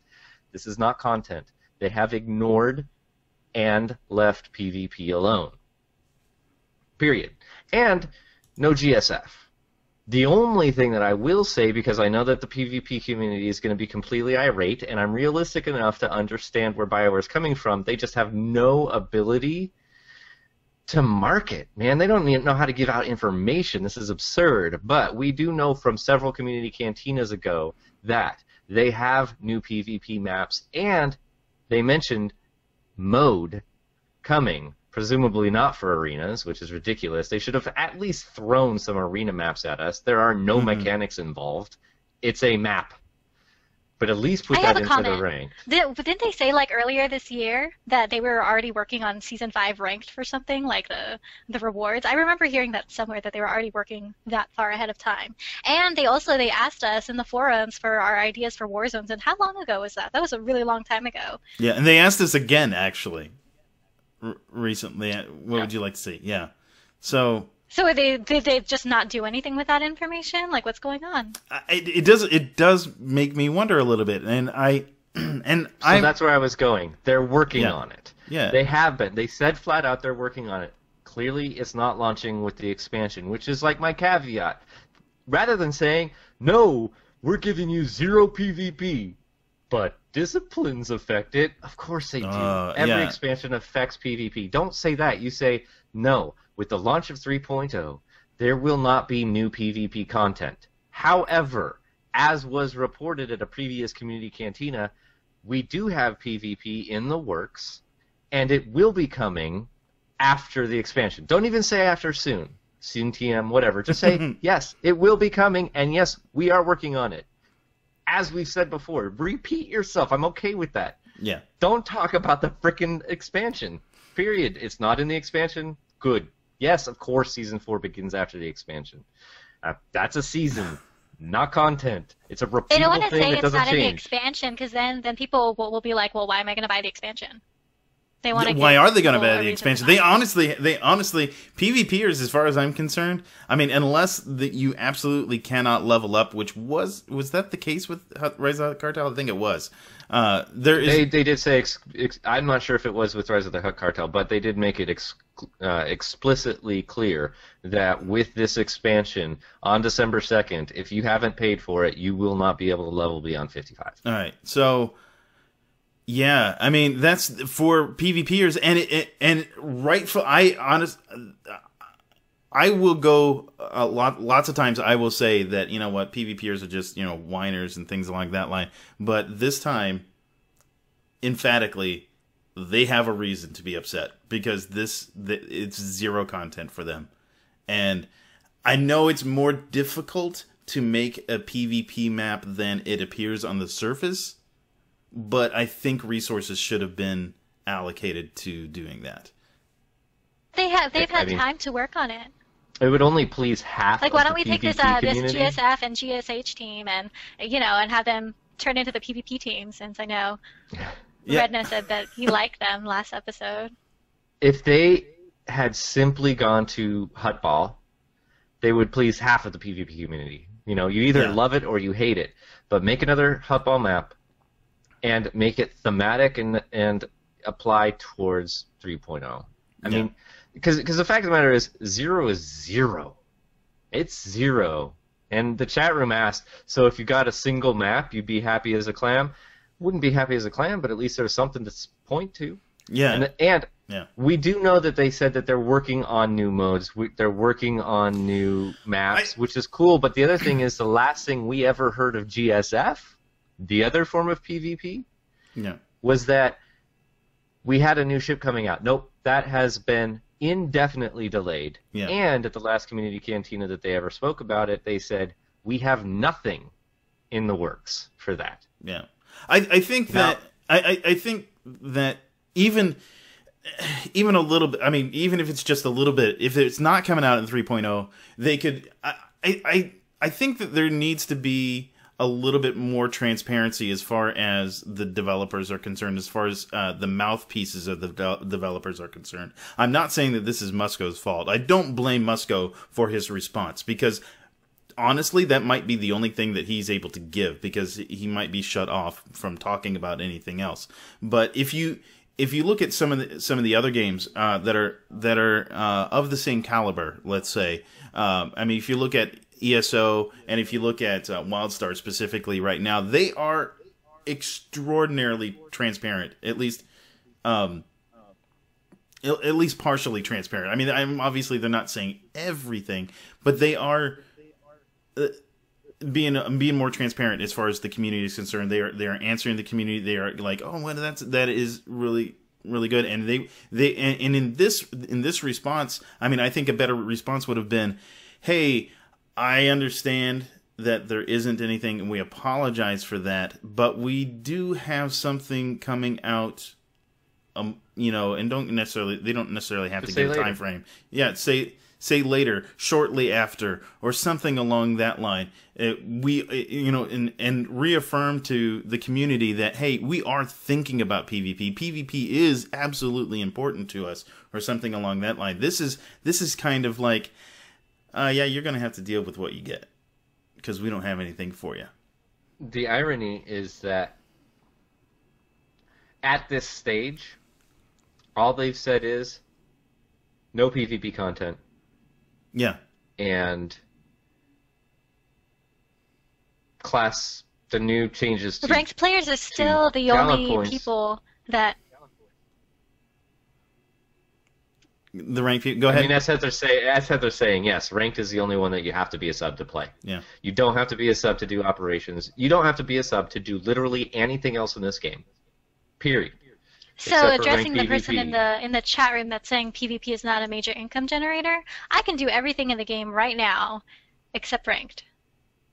This is not content. They have ignored and left PvP alone. Period. And no GSF. The only thing that I will say, because I know that the PvP community is going to be completely irate, and I'm realistic enough to understand where BioWare is coming from, they just have no ability to market. Man, they don't even know how to give out information. This is absurd. But we do know from several community cantinas ago that they have new PvP maps, and they mentioned mode coming. Presumably not for arenas, which is ridiculous. They should have at least thrown some arena maps at us. There are no mechanics involved. It's a map. But at least put that into the ranked. Didn't they say like earlier this year that they were already working on Season 5 ranked for something, like the rewards? I remember hearing that somewhere, that they were already working that far ahead of time. And they asked us in the forums for our ideas for war zones. And how long ago was that? That was a really long time ago. Yeah, and they asked us again, actually. Recently, what would you like to see? Yeah, so did they just not do anything with that information? Like, what's going on? It does make me wonder a little bit, and that's where I was going. They're working on it. Yeah, they have been. They said flat out they're working on it. Clearly, it's not launching with the expansion, which is like my caveat. Rather than saying no, we're giving you 0 PvP. But disciplines affect it. Of course they do. Every expansion affects PvP. Don't say that. You say, no, with the launch of 3.0, there will not be new PvP content. However, as was reported at a previous community cantina, we do have PvP in the works, and it will be coming after the expansion. Don't even say after soon TM, whatever. Just say, yes, it will be coming, and yes, we are working on it. As we've said before, repeat yourself. I'm okay with that. Yeah. Don't talk about the frickin' expansion. Period. It's not in the expansion. Good. Yes, of course, Season 4 begins after the expansion. That's a season, not content. It's a repeatable thing that doesn't change. They don't want to say it's not in the expansion, because then people will be like, well, why am I going to buy the expansion? They want to. Why are they going to buy the expansion? They honestly, PvPers, as far as I'm concerned, I mean, unless you absolutely cannot level up, which was that the case with Rise of the Cartel? I think it was. They did say I'm not sure if it was with Rise of the Hutt Cartel, but they did make it explicitly clear that with this expansion on December 2nd, if you haven't paid for it, you will not be able to level beyond 55. All right, so. Yeah, I mean that's for PvPers, and rightful. I will go lots of times. I will say that you know what, PvPers are just whiners and things like that line. But this time, emphatically, they have a reason to be upset because it's zero content for them, and I know it's more difficult to make a PvP map than it appears on the surface. But I think resources should have been allocated to doing that. They've had time to work on it. It would only please half. Like, why don't we take this GSF and GSH team and have them turn into the PvP team? Since I know Redna said that he liked them last episode. If they had simply gone to Huttball, they would please half of the PvP community. You either love it or you hate it. But make another Huttball map. And make it thematic and apply towards 3.0. I mean, because the fact of the matter is, 0 is 0. It's 0. And the chat room asked, so if you got a single map, you'd be happy as a clam? Wouldn't be happy as a clam, but at least there's something to point to. Yeah. And we do know that they said that they're working on new modes. They're working on new maps, which is cool. But the other thing is, the last thing we ever heard of GSF, the other form of PvP, was that we had a new ship coming out. Nope, that has been indefinitely delayed. Yeah. And at the last community cantina that they ever spoke about it, they said, we have nothing in the works for that. Yeah. I think that I think that even a little bit, I mean, even if it's just a little bit, if it's not coming out in 3.0, they could I think that there needs to be a little bit more transparency as far as the developers are concerned, as far as the mouthpieces of the developers are concerned. I'm not saying that this is Musco's fault. I don't blame Musco for his response, because honestly, that might be the only thing that he's able to give, because he might be shut off from talking about anything else. But if you look at some of the other games that are of the same caliber, let's say, I mean, if you look at ESO, and if you look at WildStar specifically right now, they are extraordinarily transparent, at least partially transparent. I mean, obviously they're not saying everything, but they are being more transparent as far as the community is concerned. They are answering the community. They are like, oh, well, that is really good. And and in this response, I mean, I think a better response would have been, hey, I understand that there isn't anything, and we apologize for that, but we do have something coming out, and they don't necessarily have to give a time frame. Yeah, say later, shortly after, or something along that line. And reaffirm to the community that, hey, we are thinking about PvP. PvP is absolutely important to us, or something along that line. This is kind of like, you're going to have to deal with what you get, because we don't have anything for you. The irony is that at this stage, all they've said is no PvP content. Yeah. And the new changes to ranked players are still the only people that... The ranked people. Go ahead. I mean, as Heather's saying, yes, ranked is the only one that you have to be a sub to play. Yeah. You don't have to be a sub to do operations. You don't have to be a sub to do literally anything else in this game. Period. So addressing the person in the chat room that's saying PvP is not a major income generator, I can do everything in the game right now except ranked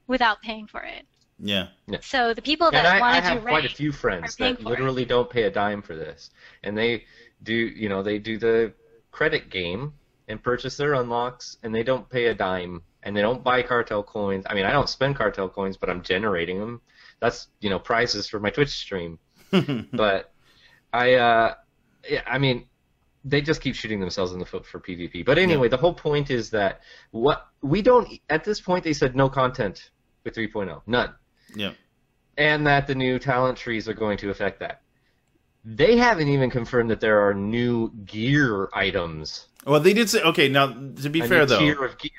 without paying for it. Yeah. So the people that want to do ranked, I have quite a few friends that literally don't pay a dime for this, and they do the credit game and purchase their unlocks, and they don't pay a dime, and they don't buy cartel coins. I mean, I don't spend cartel coins, but I'm generating them. That's prizes for my Twitch stream. But I mean, they just keep shooting themselves in the foot for PvP. But anyway, the whole point is that at this point they said no content with 3.0, none. Yeah. And that the new talent trees are going to affect that. They haven't even confirmed that there are new gear items. Well, they did say, okay, now, to be fair, though. Tier of gear.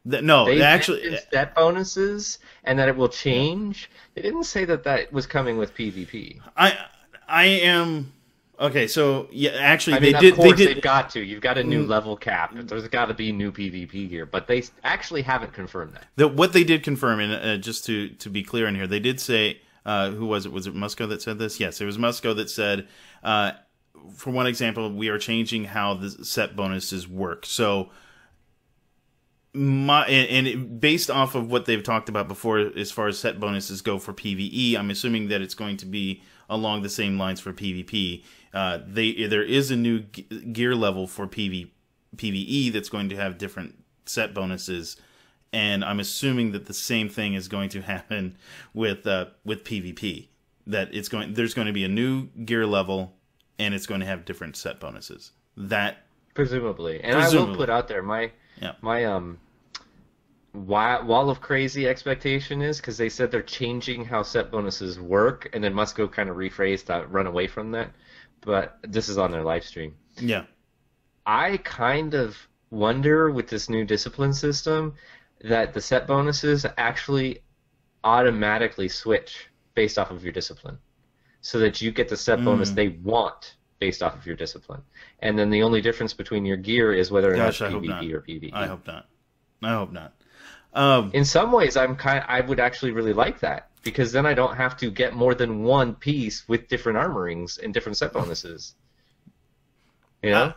They actually. Stat bonuses and that it will change. They didn't say that was coming with PvP. I am. Okay, so, yeah, actually, Of course, they've got to. You've got a new level cap. There's got to be new PvP gear. But they actually haven't confirmed that. What they did confirm, and just to be clear in here, they did say, who was it? Was it Musco that said this? Yes, it was Musco that said, for one example, we are changing how the set bonuses work. So, based off of what they've talked about before, as far as set bonuses go for PvE, I'm assuming that it's going to be along the same lines for PvP. There is a new gear level for PvE that's going to have different set bonuses, and I'm assuming that the same thing is going to happen with PvP. That there's going to be a new gear level, and it's going to have different set bonuses. That presumably, and I will put out there my wall of crazy expectation is because they said they're changing how set bonuses work, and then Musco kind of rephrased to run away from that. But this is on their live stream. Yeah. I kind of wonder with this new discipline system that the set bonuses actually automatically switch based off of your discipline, so that you get the set bonus they want based off of your discipline. And then the only difference between your gear is whether or not it's PvP or PvE. I hope not. In some ways, I would actually really like that, because then I don't have to get more than one piece with different armorings and different set bonuses. You know?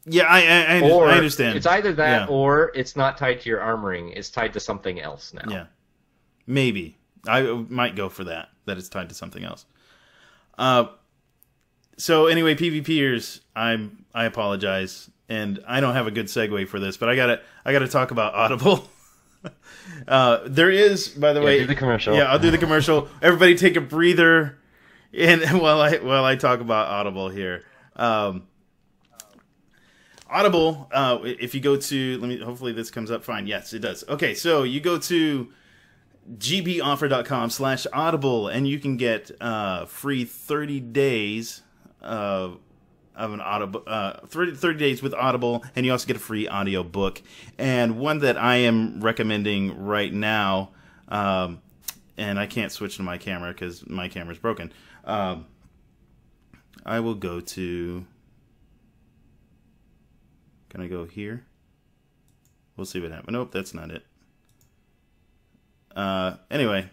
Yeah, I understand. It's either that or it's not tied to your armoring. It's tied to something else now. Yeah. Maybe. I might go for that it's tied to something else. So anyway, PvPers, I apologize, and I don't have a good segue for this, but I gotta talk about Audible. There is, by the way, do the commercial. Yeah, I'll do the commercial. Everybody, take a breather, and while I talk about Audible here. Audible, if you go to, hopefully this comes up fine. Yes, it does. Okay, so you go to gboffer.com/audible, and you can get free 30 days of an Audible, 30 days with Audible, and you also get a free audio book. And one that I am recommending right now, and I can't switch to my camera because my camera's broken. I will go to. Can I go here? We'll see what happens. Nope, that's not it. Anyway,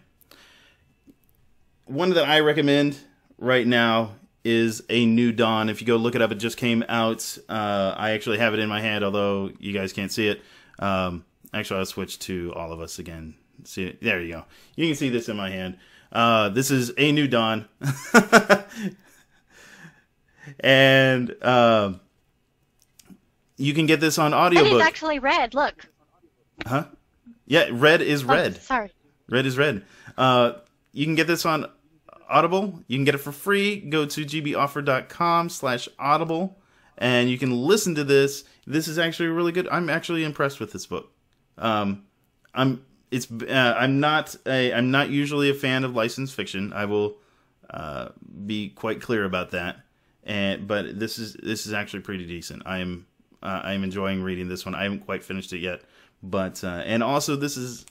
one that I recommend right now is A New Dawn. If you go look it up, it just came out. I actually have it in my hand, although you guys can't see it. Actually, I'll switch to all of us again. See it? There you go. You can see this in my hand. This is A New Dawn. And you can get this on audiobook. It is actually red. Look. Huh? Yeah, red is red. Oh, sorry. Red is red. You can get this on Audible. You can get it for free. Go to gboffer.com/audible, and you can listen to this. This is actually really good. I'm actually impressed with this book. I'm not usually a fan of licensed fiction. I will be quite clear about that. But this is actually pretty decent. I'm enjoying reading this one. I haven't quite finished it yet, but and also these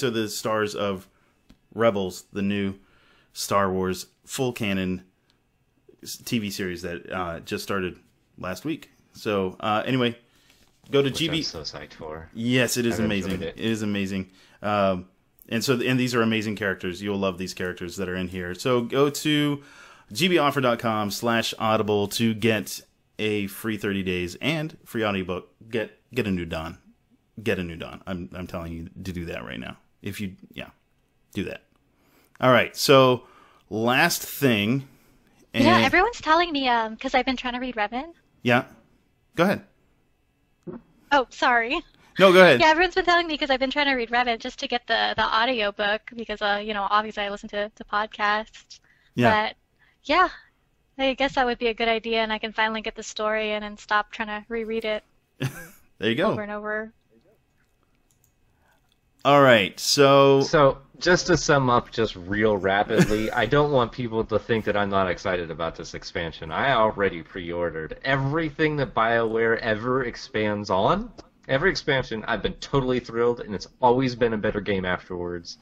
are the stars of Rebels, the new Star Wars full canon TV series that just started last week. So anyway, go to GB. I'm so psyched for. Yes, it is amazing. It is amazing. And these are amazing characters. You'll love these characters that are in here. So go to gboffer.com/audible to get a free 30 days and free audiobook. Get a new Dawn. Get a new Dawn. I'm telling you to do that right now. If you, do that. All right. So last thing. Yeah, everyone's telling me because I've been trying to read Revan. Yeah. Go ahead. Oh, sorry. No, go ahead. Yeah, everyone's been telling me because I've been trying to read Revan just to get the audiobook because obviously I listen to podcasts. Yeah. But yeah, I guess that would be a good idea, and I can finally get the story in and stop trying to reread it. There you go. Over and over. All right, So just to sum up just real rapidly, I don't want people to think that I'm not excited about this expansion. I already pre-ordered everything that BioWare ever expands on. Every expansion, I've been totally thrilled, and it's always been a better game afterwards.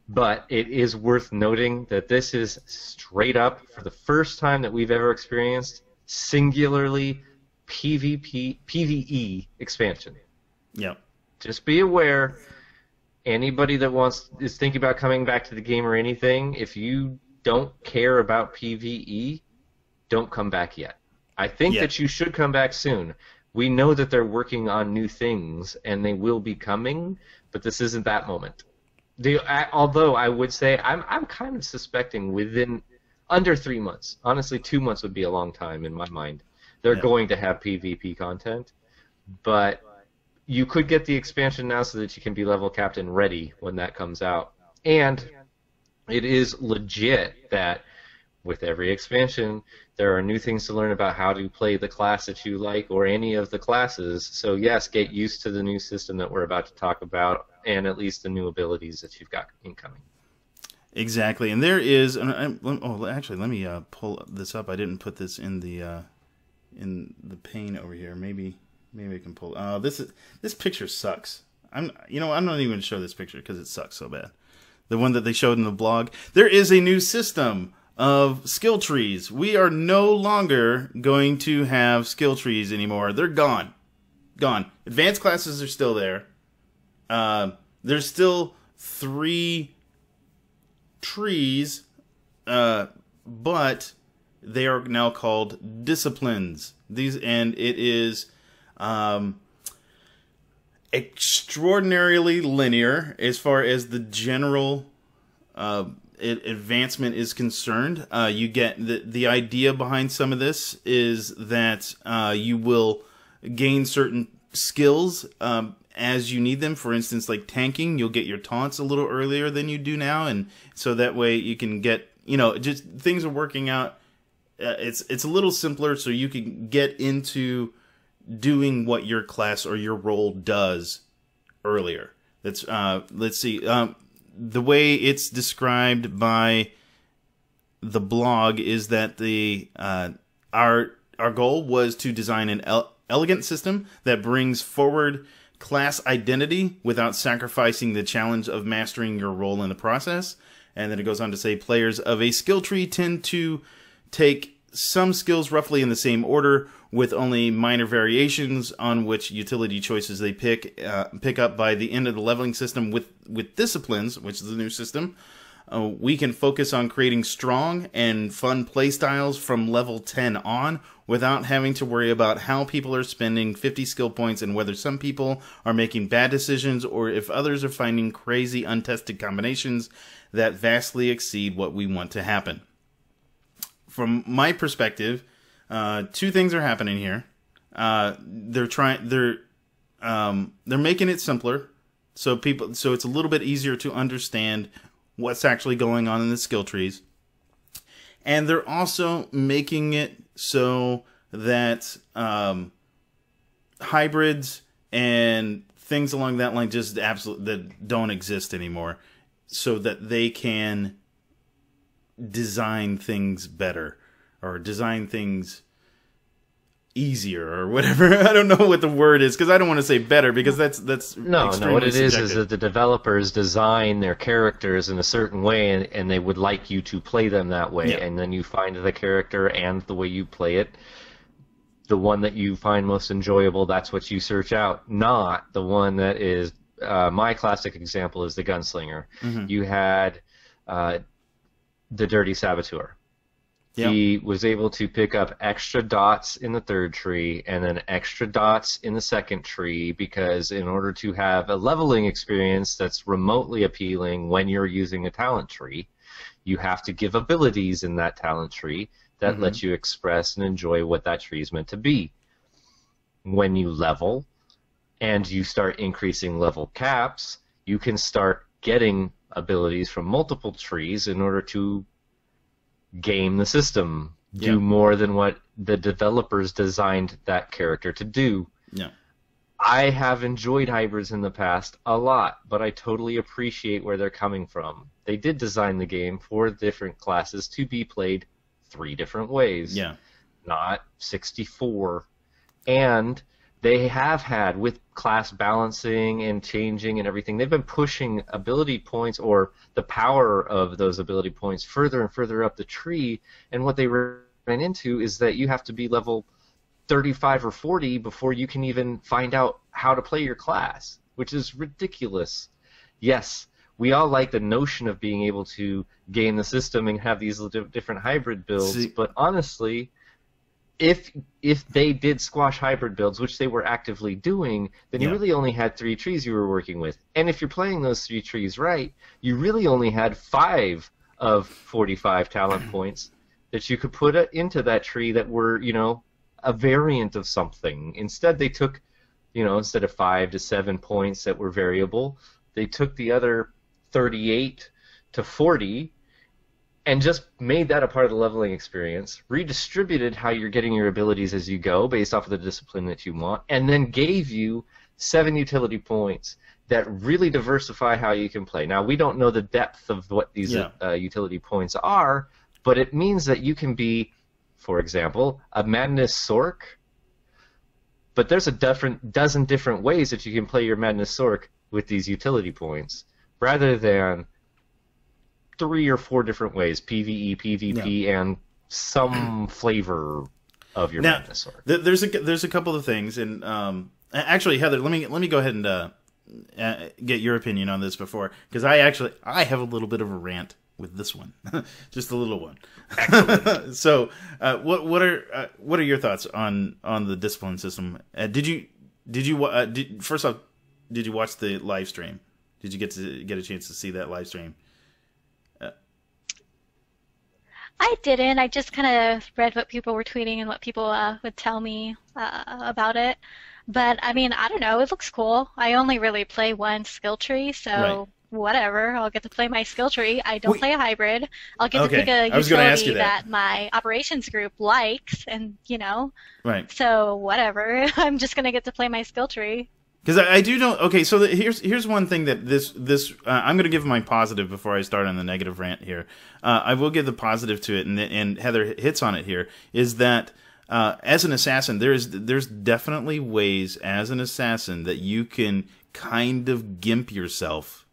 But it is worth noting that this is straight up, for the first time that we've ever experienced, singularly PvE expansion. Yep. Just be aware, anybody that is thinking about coming back to the game or anything, if you don't care about PvE, don't come back yet. I think that you should come back soon. We know that they're working on new things, and they will be coming, but this isn't that moment. Although I would say I'm kind of suspecting within under 3 months. Honestly, 2 months would be a long time in my mind. They're going to have PvP content, but you could get the expansion now so that you can be level capped and ready when that comes out. And it is legit that with every expansion, there are new things to learn about how to play the class that you like or any of the classes. So yes, get used to the new system that we're about to talk about and at least the new abilities that you've got incoming. Exactly. And there is... actually, let me pull this up. I didn't put this in the pane over here. Maybe I can pull... this picture sucks. I'm not even going to show this picture because it sucks so bad. The one that they showed in the blog. There is a new system of skill trees. We are no longer going to have skill trees anymore. They're gone. Gone. Advanced classes are still there. There's still 3 trees, but they are now called disciplines. And it is extraordinarily linear as far as the general advancement is concerned. You get the idea behind some of this is that you will gain certain skills as you need them. For instance, like tanking, you'll get your taunts a little earlier than you do now, and so that way you can get, just things are working out. It's a little simpler, so you can get into doing what your class or your role does earlier. Let's see. The way it's described by the blog is that our goal was to design an elegant system that brings forward class identity without sacrificing the challenge of mastering your role in the process. And then it goes on to say players of a skill tree tend to take some skills roughly in the same order, with only minor variations on which utility choices they pick up. By the end of the leveling system with disciplines, which is the new system, we can focus on creating strong and fun playstyles from level 10 on without having to worry about how people are spending 50 skill points and whether some people are making bad decisions or if others are finding crazy untested combinations that vastly exceed what we want to happen. From my perspective, 2 things are happening here. They're making it simpler, so it's a little bit easier to understand what's actually going on in the skill trees. And they're also making it so that hybrids and things along that line just that don't exist anymore, so that they can design things better or design things easier or whatever. I don't know what the word is because I don't want to say better because that's no. What it is that the developers design their characters in a certain way and they would like you to play them that way, and then you find the character and the way you play it, the one that you find most enjoyable, that's what you search out, not the one that is my classic example is the gunslinger. You had the Dirty Saboteur. He was able to pick up extra dots in the third tree and then extra dots in the second tree, because in order to have a leveling experience that's remotely appealing when you're using a talent tree, you have to give abilities in that talent tree that let you express and enjoy what that tree is meant to be. When you level and you start increasing level caps, you can start getting abilities from multiple trees in order to game the system, do more than what the developers designed that character to do. Yeah. I have enjoyed hybrids in the past a lot, but I totally appreciate where they're coming from. They did design the game for different classes to be played 3 different ways, not 64. And they have had, with class balancing and changing and everything, they've been pushing ability points or the power of those ability points further and further up the tree. And what they ran into is that you have to be level 35 or 40 before you can even find out how to play your class, which is ridiculous. Yes, we all like the notion of being able to game the system and have these different hybrid builds, but honestly, if they did squash hybrid builds, which they were actively doing, then you really only had 3 trees you were working with. And if you're playing those 3 trees right, you really only had 5 of 45 talent points that you could put into that tree that were, you know, a variant of something. Instead, they took, you know, instead of 5 to 7 points that were variable, they took the other 38 to 40 and just made that a part of the leveling experience, redistributed how you're getting your abilities as you go based off of the discipline that you want, and then gave you 7 utility points that really diversify how you can play. Now, we don't know the depth of what these utility points are, but it means that you can be, for example, a Madness Sork, but there's a dozen different ways that you can play your Madness Sork with these utility points, rather than 3 or 4 different ways: PvE, PvP, and some flavor of your Madness Sork. There's a couple of things, and actually, Heather, let me go ahead and get your opinion on this before, because I have a little bit of a rant with this one, just a little one. So, what are your thoughts on the discipline system? First off, did you watch the live stream? Did you get a chance to see that live stream? I didn't. I just kind of read what people were tweeting and what people would tell me about it. But, I mean, I don't know. It looks cool. I only really play one skill tree, so whatever. I'll get to play my skill tree. I don't play a hybrid. I'll get to pick a utility that my operations group likes, and, you know. Right. So, whatever. I'm just going to get to play my skill tree. Because I do know. Okay, so here's one thing that this I'm going to give my positive before I start on the negative rant here. I will give the positive to it, and Heather hits on it here. Is that as an assassin, there's definitely ways as an assassin that you can kind of gimp yourself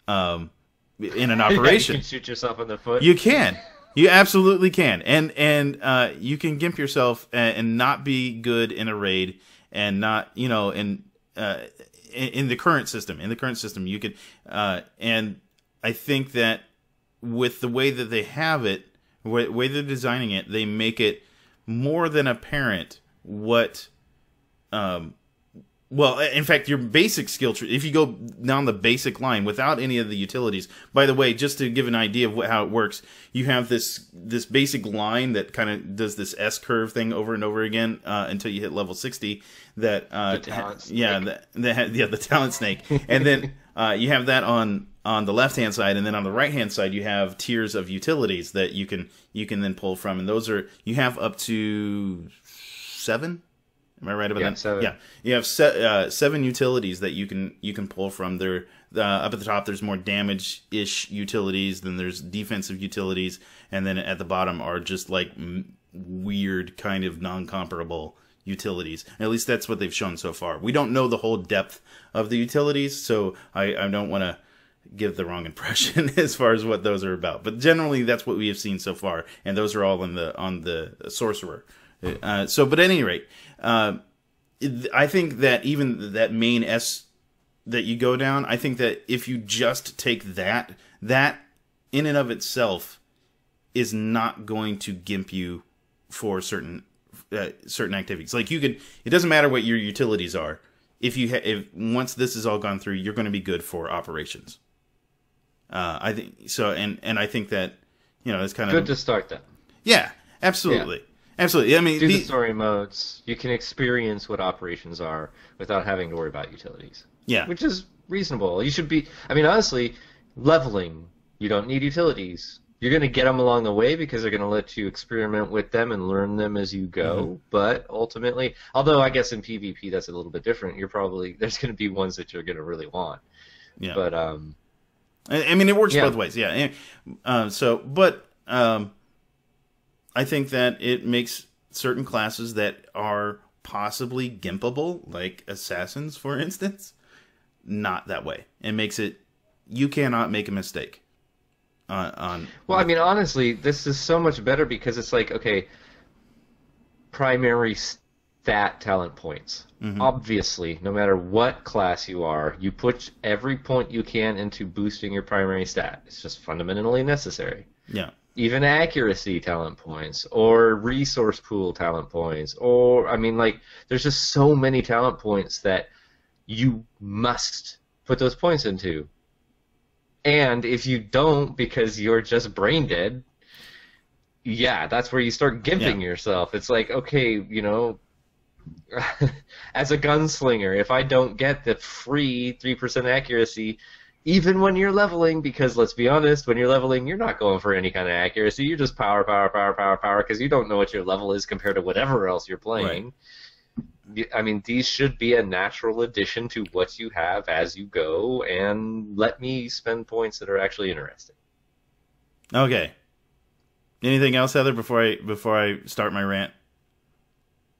in an operation. You can shoot yourself in the foot. You can. You absolutely can, and you can gimp yourself and not be good in a raid, and not, you know, in the current system. In the current system, you could, and I think that with the way that they have it, the way they're designing it, they make it more than apparent what. Well, in fact, your basic skill tree, if you go down the basic line without any of the utilities, by the way, just to give an idea of how it works, you have this basic line that kind of does this S-curve thing over and over again until you hit level 60. That the talent snake. The talent snake. And then you have that on the left-hand side, and then on the right-hand side you have tiers of utilities that you can then pull from, and those are, you have up to 7. Am I right about that? 7. Yeah, you have 7 utilities that you can pull from. There, up at the top, there's more damage-ish utilities. Then there's defensive utilities, and then at the bottom are just like weird, kind of non-comparable utilities. At least that's what they've shown so far. We don't know the whole depth of the utilities, so I don't want to give the wrong impression as far as what those are about. But generally, that's what we have seen so far, and those are all on the sorcerer. So, but at any rate, I think that even that main S that you go down, I think that if you just take that in and of itself is not going to gimp you for certain activities. Like it doesn't matter what your utilities are. If once this is all gone through, you're going to be good for operations. I think so, and I think that it's kind of good to start that. Yeah, absolutely, absolutely. I mean, do the story modes. You can experience what operations are without having to worry about utilities. Yeah, which is reasonable. You should be. I mean, honestly, leveling. You don't need utilities. You're going to get them along the way because they're going to let you experiment with them and learn them as you go. Mm-hmm. But ultimately, although I guess in PvP that's a little bit different, there's going to be ones that you're going to really want. Yeah. But I mean, it works both ways. Yeah. I think that it makes certain classes that are possibly gimpable, like assassins, for instance, not that way. It makes it you cannot make a mistake. I mean, honestly, this is so much better because it's like, okay, primary stat talent points. Mm-hmm. Obviously, no matter what class you are, you put every point you can into boosting your primary stat. It's just fundamentally necessary. Yeah. Even accuracy talent points, or resource pool talent points, or, I mean, like, there's just so many talent points that you must put those points into. And if you don't because you're just brain dead, that's where you start gimping yourself. It's like, okay, as a gunslinger, if I don't get the free 3% accuracy, even when you're leveling, because let's be honest, when you're leveling, you're not going for any kind of accuracy. You're just power, because you don't know what your level is compared to whatever else you're playing. Right. I mean, these should be a natural addition to what you have as you go, and let me spend points that are actually interesting. Okay. Anything else, Heather, before I start my rant?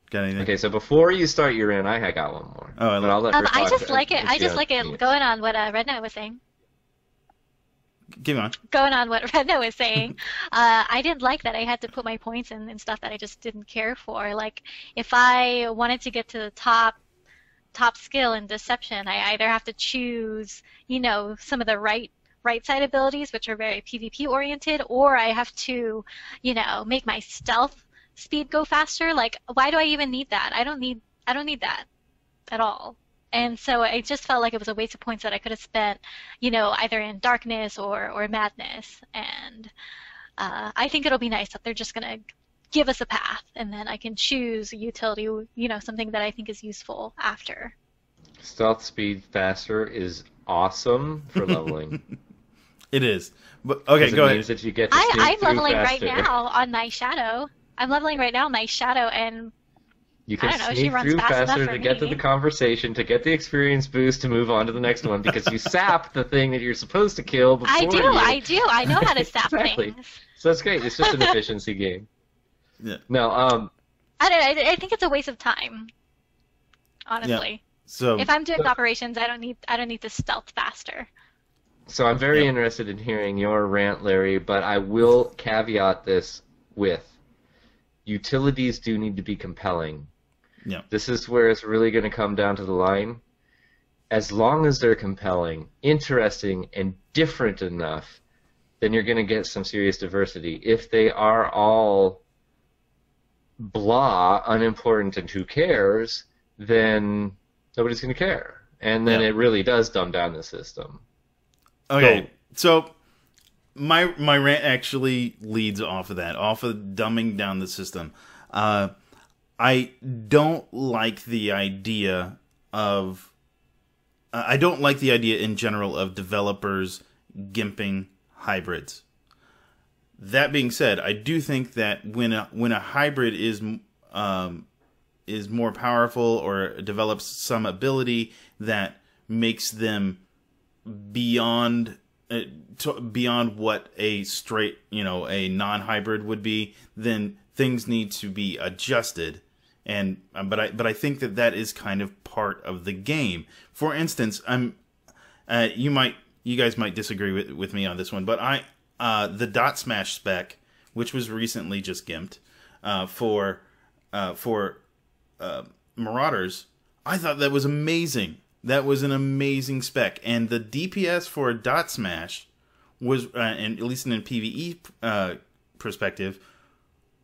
Got anything? Okay, so before you start your rant, I got one more. Oh, I'll let her talk. I just like it going on what Red Knight was saying. Keep on. Going on what Redno was saying, I didn't like that I had to put my points in stuff that I just didn't care for. Like, if I wanted to get to the top skill in Deception, I either have to choose, some of the right side abilities, which are very PvP oriented, or I have to, make my stealth speed go faster. Like, why do I even need that? I don't need that at all. And so I just felt like it was a waste of points that I could have spent, either in Darkness or Madness. And I think it'll be nice that they're just going to give us a path, and then I can choose a utility, something that I think is useful after. Stealth speed faster is awesome for leveling. It is. But okay, go ahead. That you get to I'm leveling faster. Right now on my Shadow. I'm leveling right now on my Shadow, and you can sneak through faster to get to the conversation, to get the experience boost, to move on to the next one, because you sap the thing that you're supposed to kill before I do. I know how to sap exactly. things. So that's great. It's just an efficiency game. Yeah. No, I don't know. I think it's a waste of time, honestly. Yeah. So if I'm doing operations, I don't need to stealth faster. So I'm very interested in hearing your rant, Larry, but I will caveat this with utilities do need to be compelling. Yeah. This is where it's really going to come down to the line. As long as they're compelling, interesting, and different enough, then you're going to get some serious diversity. If they are all blah, unimportant, and who cares, then nobody's going to care. And then it really does dumb down the system. Okay, so my rant actually leads off of that, off of dumbing down the system. I don't like the idea of... I don't like the idea in general of developers gimping hybrids. That being said, I do think that when a hybrid is more powerful or develops some ability that makes them beyond what a straight, a non-hybrid would be, then things need to be adjusted. And but I think that is kind of part of the game. For instance, you guys might disagree with me on this one, but the dot smash spec, which was recently just gimped for Marauders, I thought that was amazing. That was an amazing spec, and the DPS for dot smash was, and at least in PvE perspective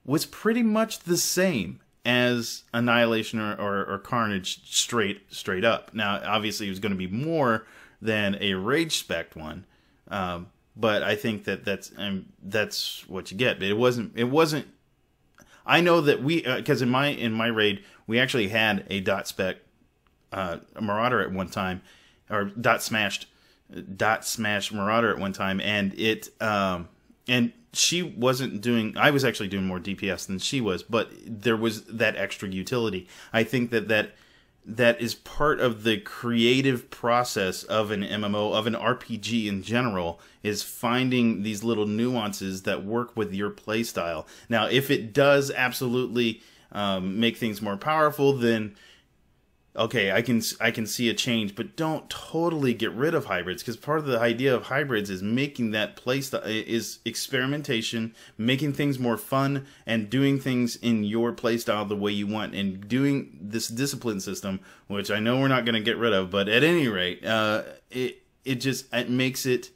was pretty much the same as Annihilation or Carnage straight up. Now, obviously, it was going to be more than a Rage Spec one, but I think that's what you get. But it wasn't. I know that because in my raid we actually had a dot spec Marauder at one time, or dot smash Marauder at one time, and and she wasn't doing. I was actually doing more DPS than she was, but there was that extra utility. I think that is part of the creative process of an MMO, of an RPG in general, is finding these little nuances that work with your playstyle. Now, if it does absolutely make things more powerful, then okay, I can see a change, but don't totally get rid of hybrids, because part of the idea of hybrids is making that playstyle, is experimentation, making things more fun, and doing things in your playstyle the way you want, and doing this discipline system, which I know we're not going to get rid of, but at any rate, it makes it,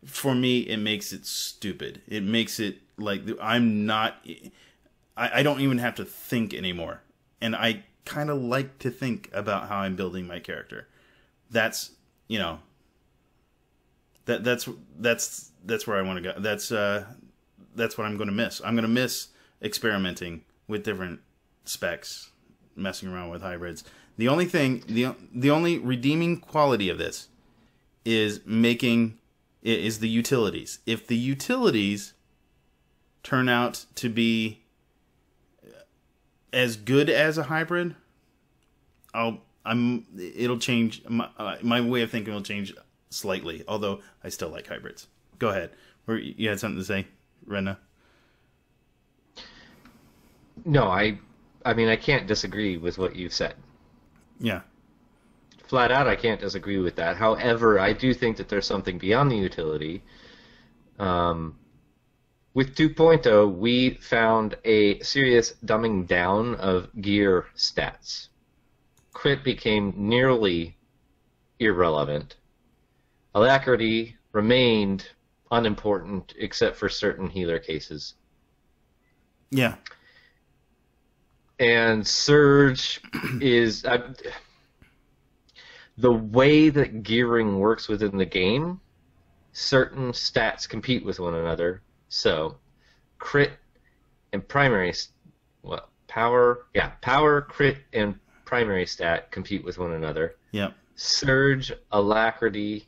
for me, it makes it stupid. It makes it like I don't even have to think anymore, and I kind of like to think about how I'm building my character. That's that's where I want to go. That's what I'm going to miss. I'm going to miss experimenting with different specs, messing around with hybrids. The only thing, the only redeeming quality of this is the utilities. If the utilities turn out to be as good as a hybrid, it'll change. My way of thinking will change slightly, although I still like hybrids. Go ahead. You had something to say, Rena? No, I mean, I can't disagree with what you've said. Yeah. Flat out, I can't disagree with that. However, I do think that there's something beyond the utility. With 2.0, we found a serious dumbing down of gear stats. Crit became nearly irrelevant. Alacrity remained unimportant except for certain healer cases. Yeah. And Surge is... the way that gearing works within the game, certain stats compete with one another. So, crit and primary, power, crit, and primary stat compete with one another. Yep. Surge, alacrity,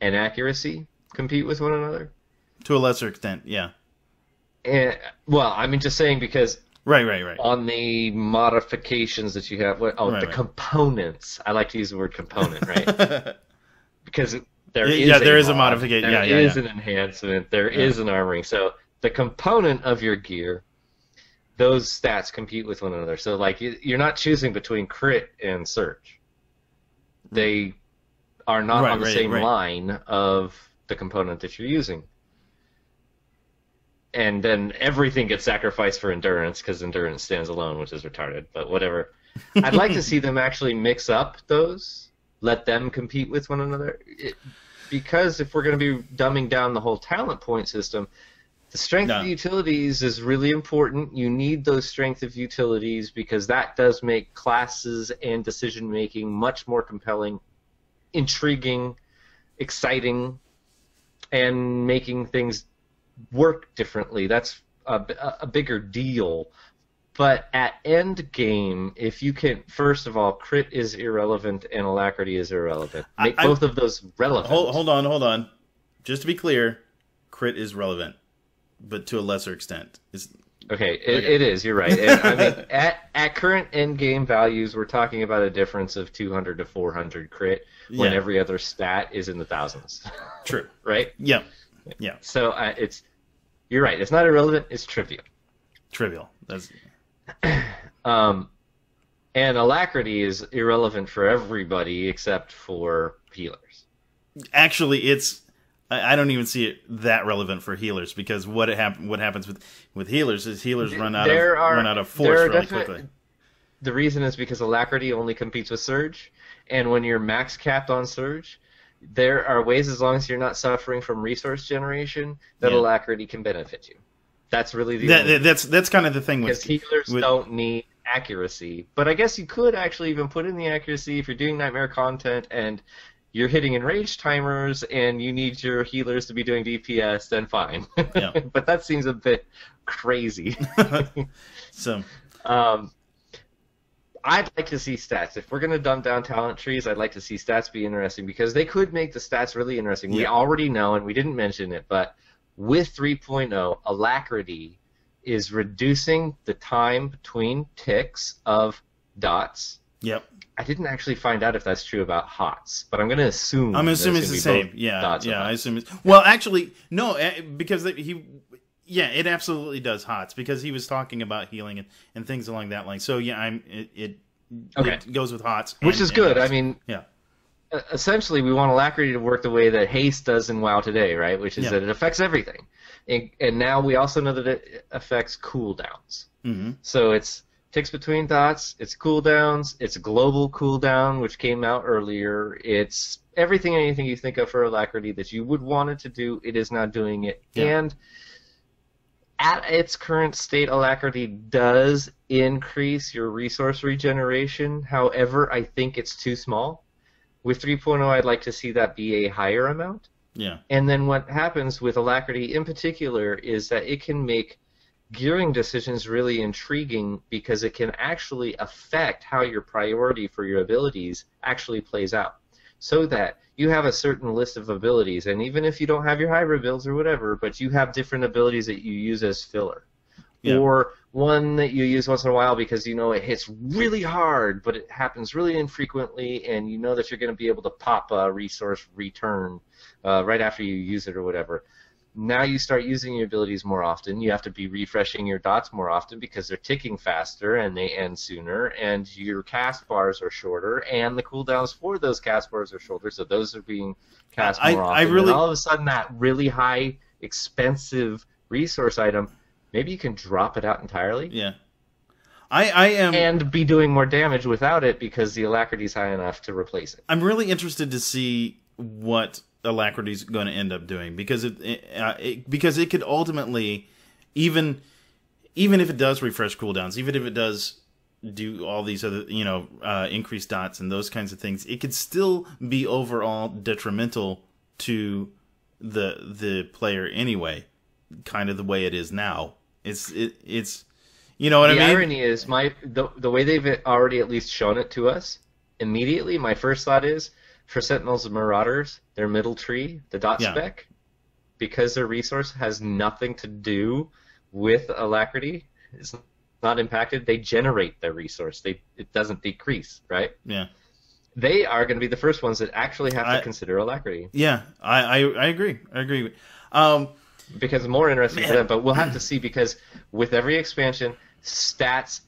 and accuracy compete with one another. To a lesser extent, yeah. And, well, I mean, just saying because... Right. On the modifications that you have, components. I like to use the word component, right? Because... There is a modification. There is an enhancement. There is an armoring. So the component of your gear, those stats compete with one another. So like you're not choosing between crit and surge. They are not on the same line of the component that you're using. And then everything gets sacrificed for endurance because endurance stands alone, which is retarded. But whatever. I'd like to see them actually mix up those. Let them compete with one another. Because if we're going to be dumbing down the whole talent point system, the strength of utilities is really important. You need those strength of utilities because that does make classes and decision-making much more compelling, intriguing, exciting, and making things work differently. That's a bigger deal. But at end game, if you can, first of all, crit is irrelevant and alacrity is irrelevant. Make both of those relevant. Hold on. Just to be clear, crit is relevant, but to a lesser extent. It is. You're right. I mean, at current end game values, we're talking about a difference of 200 to 400 crit when every other stat is in the thousands. True. Right? Yeah. So you're right. It's not irrelevant. It's trivial. That's. And alacrity is irrelevant for everybody except for healers. Actually, I don't even see it that relevant for healers because what happens with healers is healers run out of force really quickly. The reason is because alacrity only competes with surge, and when you're max capped on surge, there are ways, as long as you're not suffering from resource generation, that alacrity can benefit you. That's really the that's kind of the thing with because healers don't need accuracy. But I guess you could actually even put in the accuracy if you're doing nightmare content and you're hitting enraged timers and you need your healers to be doing DPS, then fine. Yeah. But that seems a bit crazy. So, I'd like to see stats. If we're going to dumb down talent trees, I'd like to see stats be interesting because they could make the stats really interesting. Yeah. We already know, and we didn't mention it, but with 3.0, alacrity is reducing the time between ticks of dots. Yep. I didn't actually find out if that's true about HOTS, but I'm going to assume. I'm assuming it's the same. Yeah, I assume it's. Well, actually, no, because it absolutely does HOTS because he was talking about healing and things along that line. So yeah, it goes with HOTS, which is good. I mean, yeah. Essentially, we want alacrity to work the way that haste does in WoW today, right? Which is that it affects everything, and now we also know that it affects cooldowns. Mm-hmm. So it's ticks between dots, it's cooldowns, it's global cooldown, which came out earlier. It's everything and anything you think of for alacrity that you would want it to do. It is now doing it, and at its current state, alacrity does increase your resource regeneration. However, I think it's too small. With 3.0, I'd like to see that be a higher amount. Yeah. And then what happens with alacrity in particular is that it can make gearing decisions really intriguing because it can actually affect how your priority for your abilities actually plays out. So that you have a certain list of abilities, and even if you don't have your hybrid builds or whatever, but you have different abilities that you use as filler. Yeah. Or one that you use once in a while because you know it hits really hard, but it happens really infrequently, and you know that you're going to be able to pop a resource return right after you use it or whatever. Now you start using your abilities more often. You have to be refreshing your dots more often because they're ticking faster and they end sooner, and your cast bars are shorter, and the cooldowns for those cast bars are shorter, so those are being cast more often. And all of a sudden that really high, expensive resource item, maybe you can drop it out entirely. Yeah. I am... And be doing more damage without it because the alacrity is high enough to replace it. I'm really interested to see what alacrity is going to end up doing because it could ultimately, even if it does refresh cooldowns, even if it does do all these other, increased dots and those kinds of things, it could still be overall detrimental to the player anyway, kind of the way it is now. It's you know what I mean? The irony is the way they've already at least shown it to us immediately. My first thought is for Sentinels and Marauders, their middle tree, the dot spec, because their resource has nothing to do with alacrity, it's not impacted. They generate their resource. It doesn't decrease, right? Yeah. They are going to be the first ones that actually have to consider alacrity. Yeah, I agree. I agree. Because it's more interesting for them, but we'll have to see because with every expansion, stats,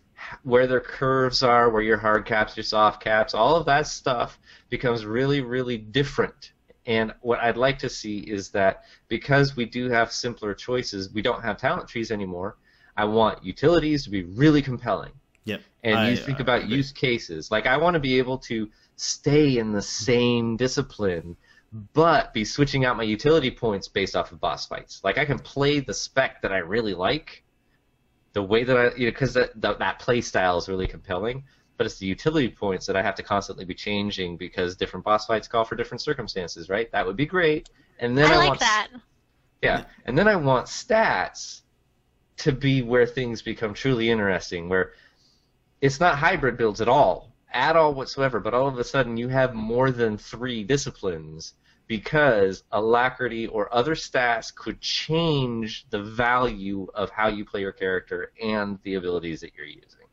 where their curves are, where your hard caps, your soft caps, all of that stuff becomes really, really different. And what I'd like to see is that because we do have simpler choices, we don't have talent trees anymore, I want utilities to be really compelling. Yep. And you think about use cases. Like I want to be able to stay in the same discipline but be switching out my utility points based off of boss fights. Like I can play the spec that I really like, the way that because that play style is really compelling, but it's the utility points that I have to constantly be changing because different boss fights call for different circumstances, right? That would be great. And then I like that. Yeah, and then I want stats to be where things become truly interesting, where it's not hybrid builds at all whatsoever, but all of a sudden you have more than 3 disciplines because alacrity or other stats could change the value of how you play your character and the abilities that you're using.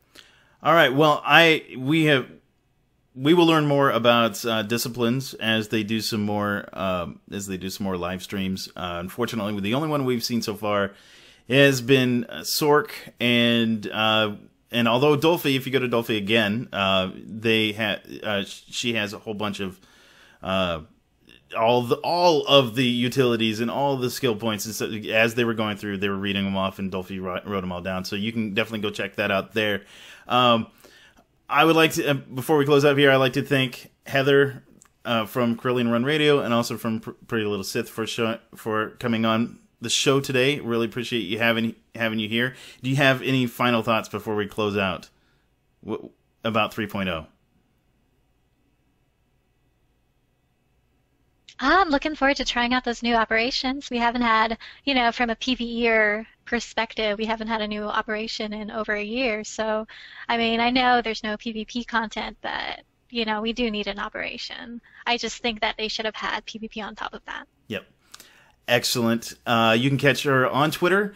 All right, well, we will learn more about disciplines as they do some more live streams. Unfortunately, the only one we've seen so far has been Sork and although Dolphy, if you go to Dolphy again, she has a whole bunch of all of the utilities and all the skill points. And so, as they were going through, they were reading them off, and Dolphy wrote them all down. So you can definitely go check that out there. I would like to, before we close up here, I'd like to thank Heather from Carillion Run Radio and also from Pretty Little Sith for coming on the show today. Really appreciate you having you here. Do you have any final thoughts before we close out about 3.0? I'm looking forward to trying out those new operations. We haven't had, from a PvEer perspective, we haven't had a new operation in over a year. So, I mean, I know there's no PvP content, but, we do need an operation. I just think that they should have had PvP on top of that. Yep. Excellent. You can catch her on Twitter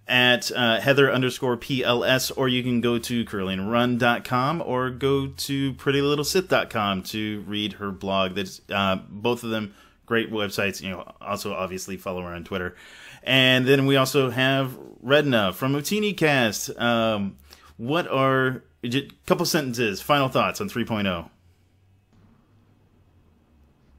at Heather_PLS, or you can go to CarillionRun.com or go to PrettyLittleSith.com to read her blog. That's both of them great websites. Also obviously follow her on Twitter. And then we also have Redna from UtiniCast. What are a couple sentences, final thoughts on 3.0?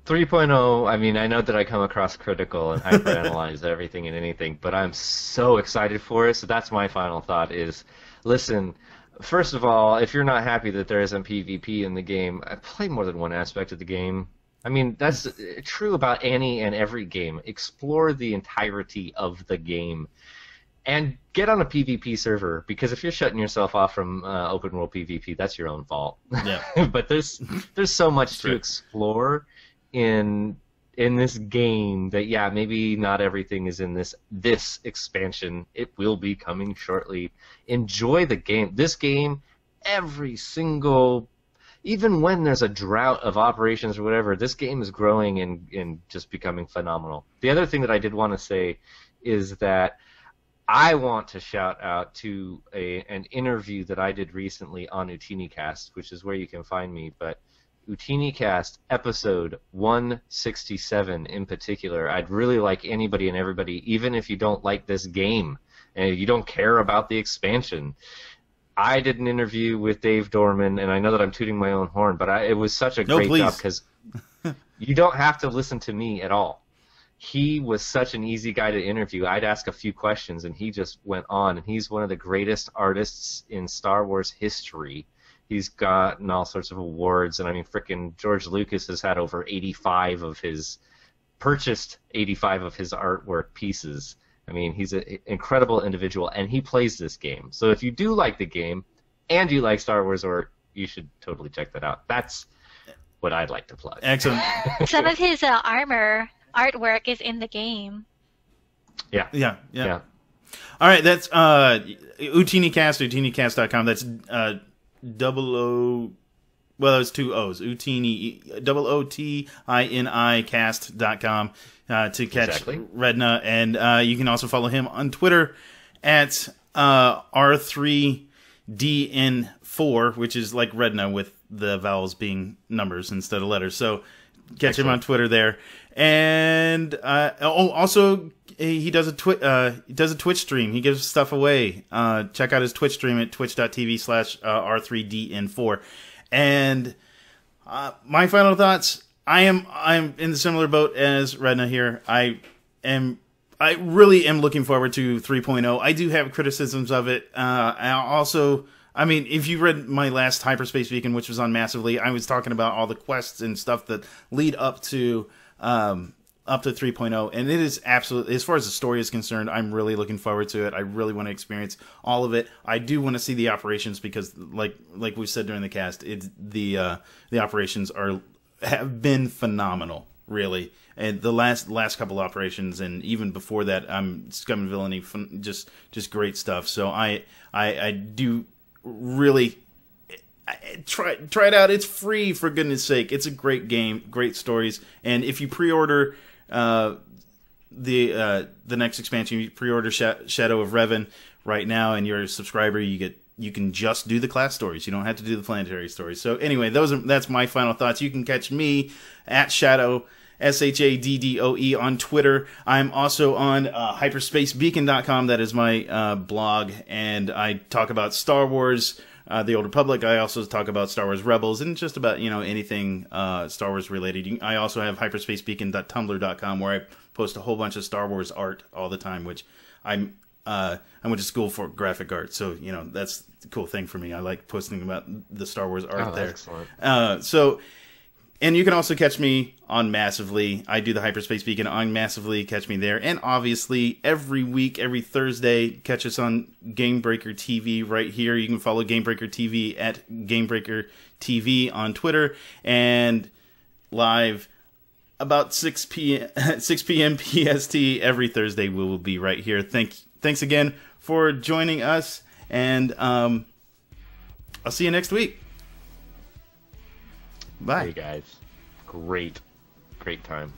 3.0, I mean, I know that I come across critical and hyperanalyze everything and anything, but I'm so excited for it. So that's my final thought is, listen, first of all, if you're not happy that there isn't PvP in the game, play more than one aspect of the game. I mean, that's true about any and every game. Explore the entirety of the game. And get on a PvP server, because if you're shutting yourself off from open world PvP, that's your own fault. Yeah. But there's so much to explore in this game that, yeah, maybe not everything is in this expansion. It will be coming shortly. Enjoy the game. This game, every single, even when there's a drought of operations or whatever, this game is growing and just becoming phenomenal. The other thing that I did want to say is that I want to shout out to an interview that I did recently on UtiniCast, which is where you can find me, but UtiniCast episode 167 in particular. I'd really like anybody and everybody, even if you don't like this game and you don't care about the expansion. I did an interview with Dave Dorman, and I know that I'm tooting my own horn, but it was such a great job because you don't have to listen to me at all. He was such an easy guy to interview. I'd ask a few questions, and he just went on. And he's one of the greatest artists in Star Wars history. He's gotten all sorts of awards, and I mean, frickin' George Lucas has had over 85 of his artwork pieces. I mean, he's an incredible individual, and he plays this game. So if you do like the game, and you like Star Wars, you should totally check that out. That's what I'd like to plug. Excellent. Some of his armor artwork is in the game. Yeah. All right, that's UtiniCast, utinicast.com. That's well, it's two O's. Utini, OOTINI cast.com to catch Redna. And you can also follow him on Twitter at R3DN4, which is like Redna with the vowels being numbers instead of letters. So catch him on Twitter there. And also he does a Twitch stream. He gives stuff away. Check out his Twitch stream at twitch.tv/R3DN4. And my final thoughts. I'm in the similar boat as Redna here. I really am looking forward to 3.0. I do have criticisms of it. I mean, if you read my last Hyperspace Beacon, which was on Massively, I was talking about all the quests and stuff that lead up to 3.0, and it is absolutely, as far as the story is concerned, I'm really looking forward to it. I really want to experience all of it. I do want to see the operations because, like we said during the cast, the operations have been phenomenal, really. And the last couple operations, and even before that, Scum and Villainy, just great stuff. So I do really try it out. It's free, for goodness sake. It's a great game, great stories, and if you pre-order the next expansion, you pre-order Shadow of Revan right now, and you're a subscriber, you can just do the class stories. You don't have to do the planetary stories. So anyway, that's my final thoughts. You can catch me at Shadow, SHADDOE, on Twitter. I'm also on hyperspacebeacon.com. That is my blog, and I talk about Star Wars, the Old Republic. I also talk about Star Wars Rebels and just about anything Star Wars related. I also have hyperspacebeacon.tumblr.com, where I post a whole bunch of Star Wars art all the time, which I went to school for graphic art, so that's the cool thing for me. I like posting about the Star Wars art there. Excellent. So And you can also catch me on Massively. I do the Hyperspace Beacon on Massively. Catch me there. And obviously, every week, every Thursday, catch us on Gamebreaker TV right here. You can follow Gamebreaker TV at Gamebreaker TV on Twitter. And live about 6 p.m. PST every Thursday, we will be right here. Thanks again for joining us. And I'll see you next week. Bye. Hey guys, great time.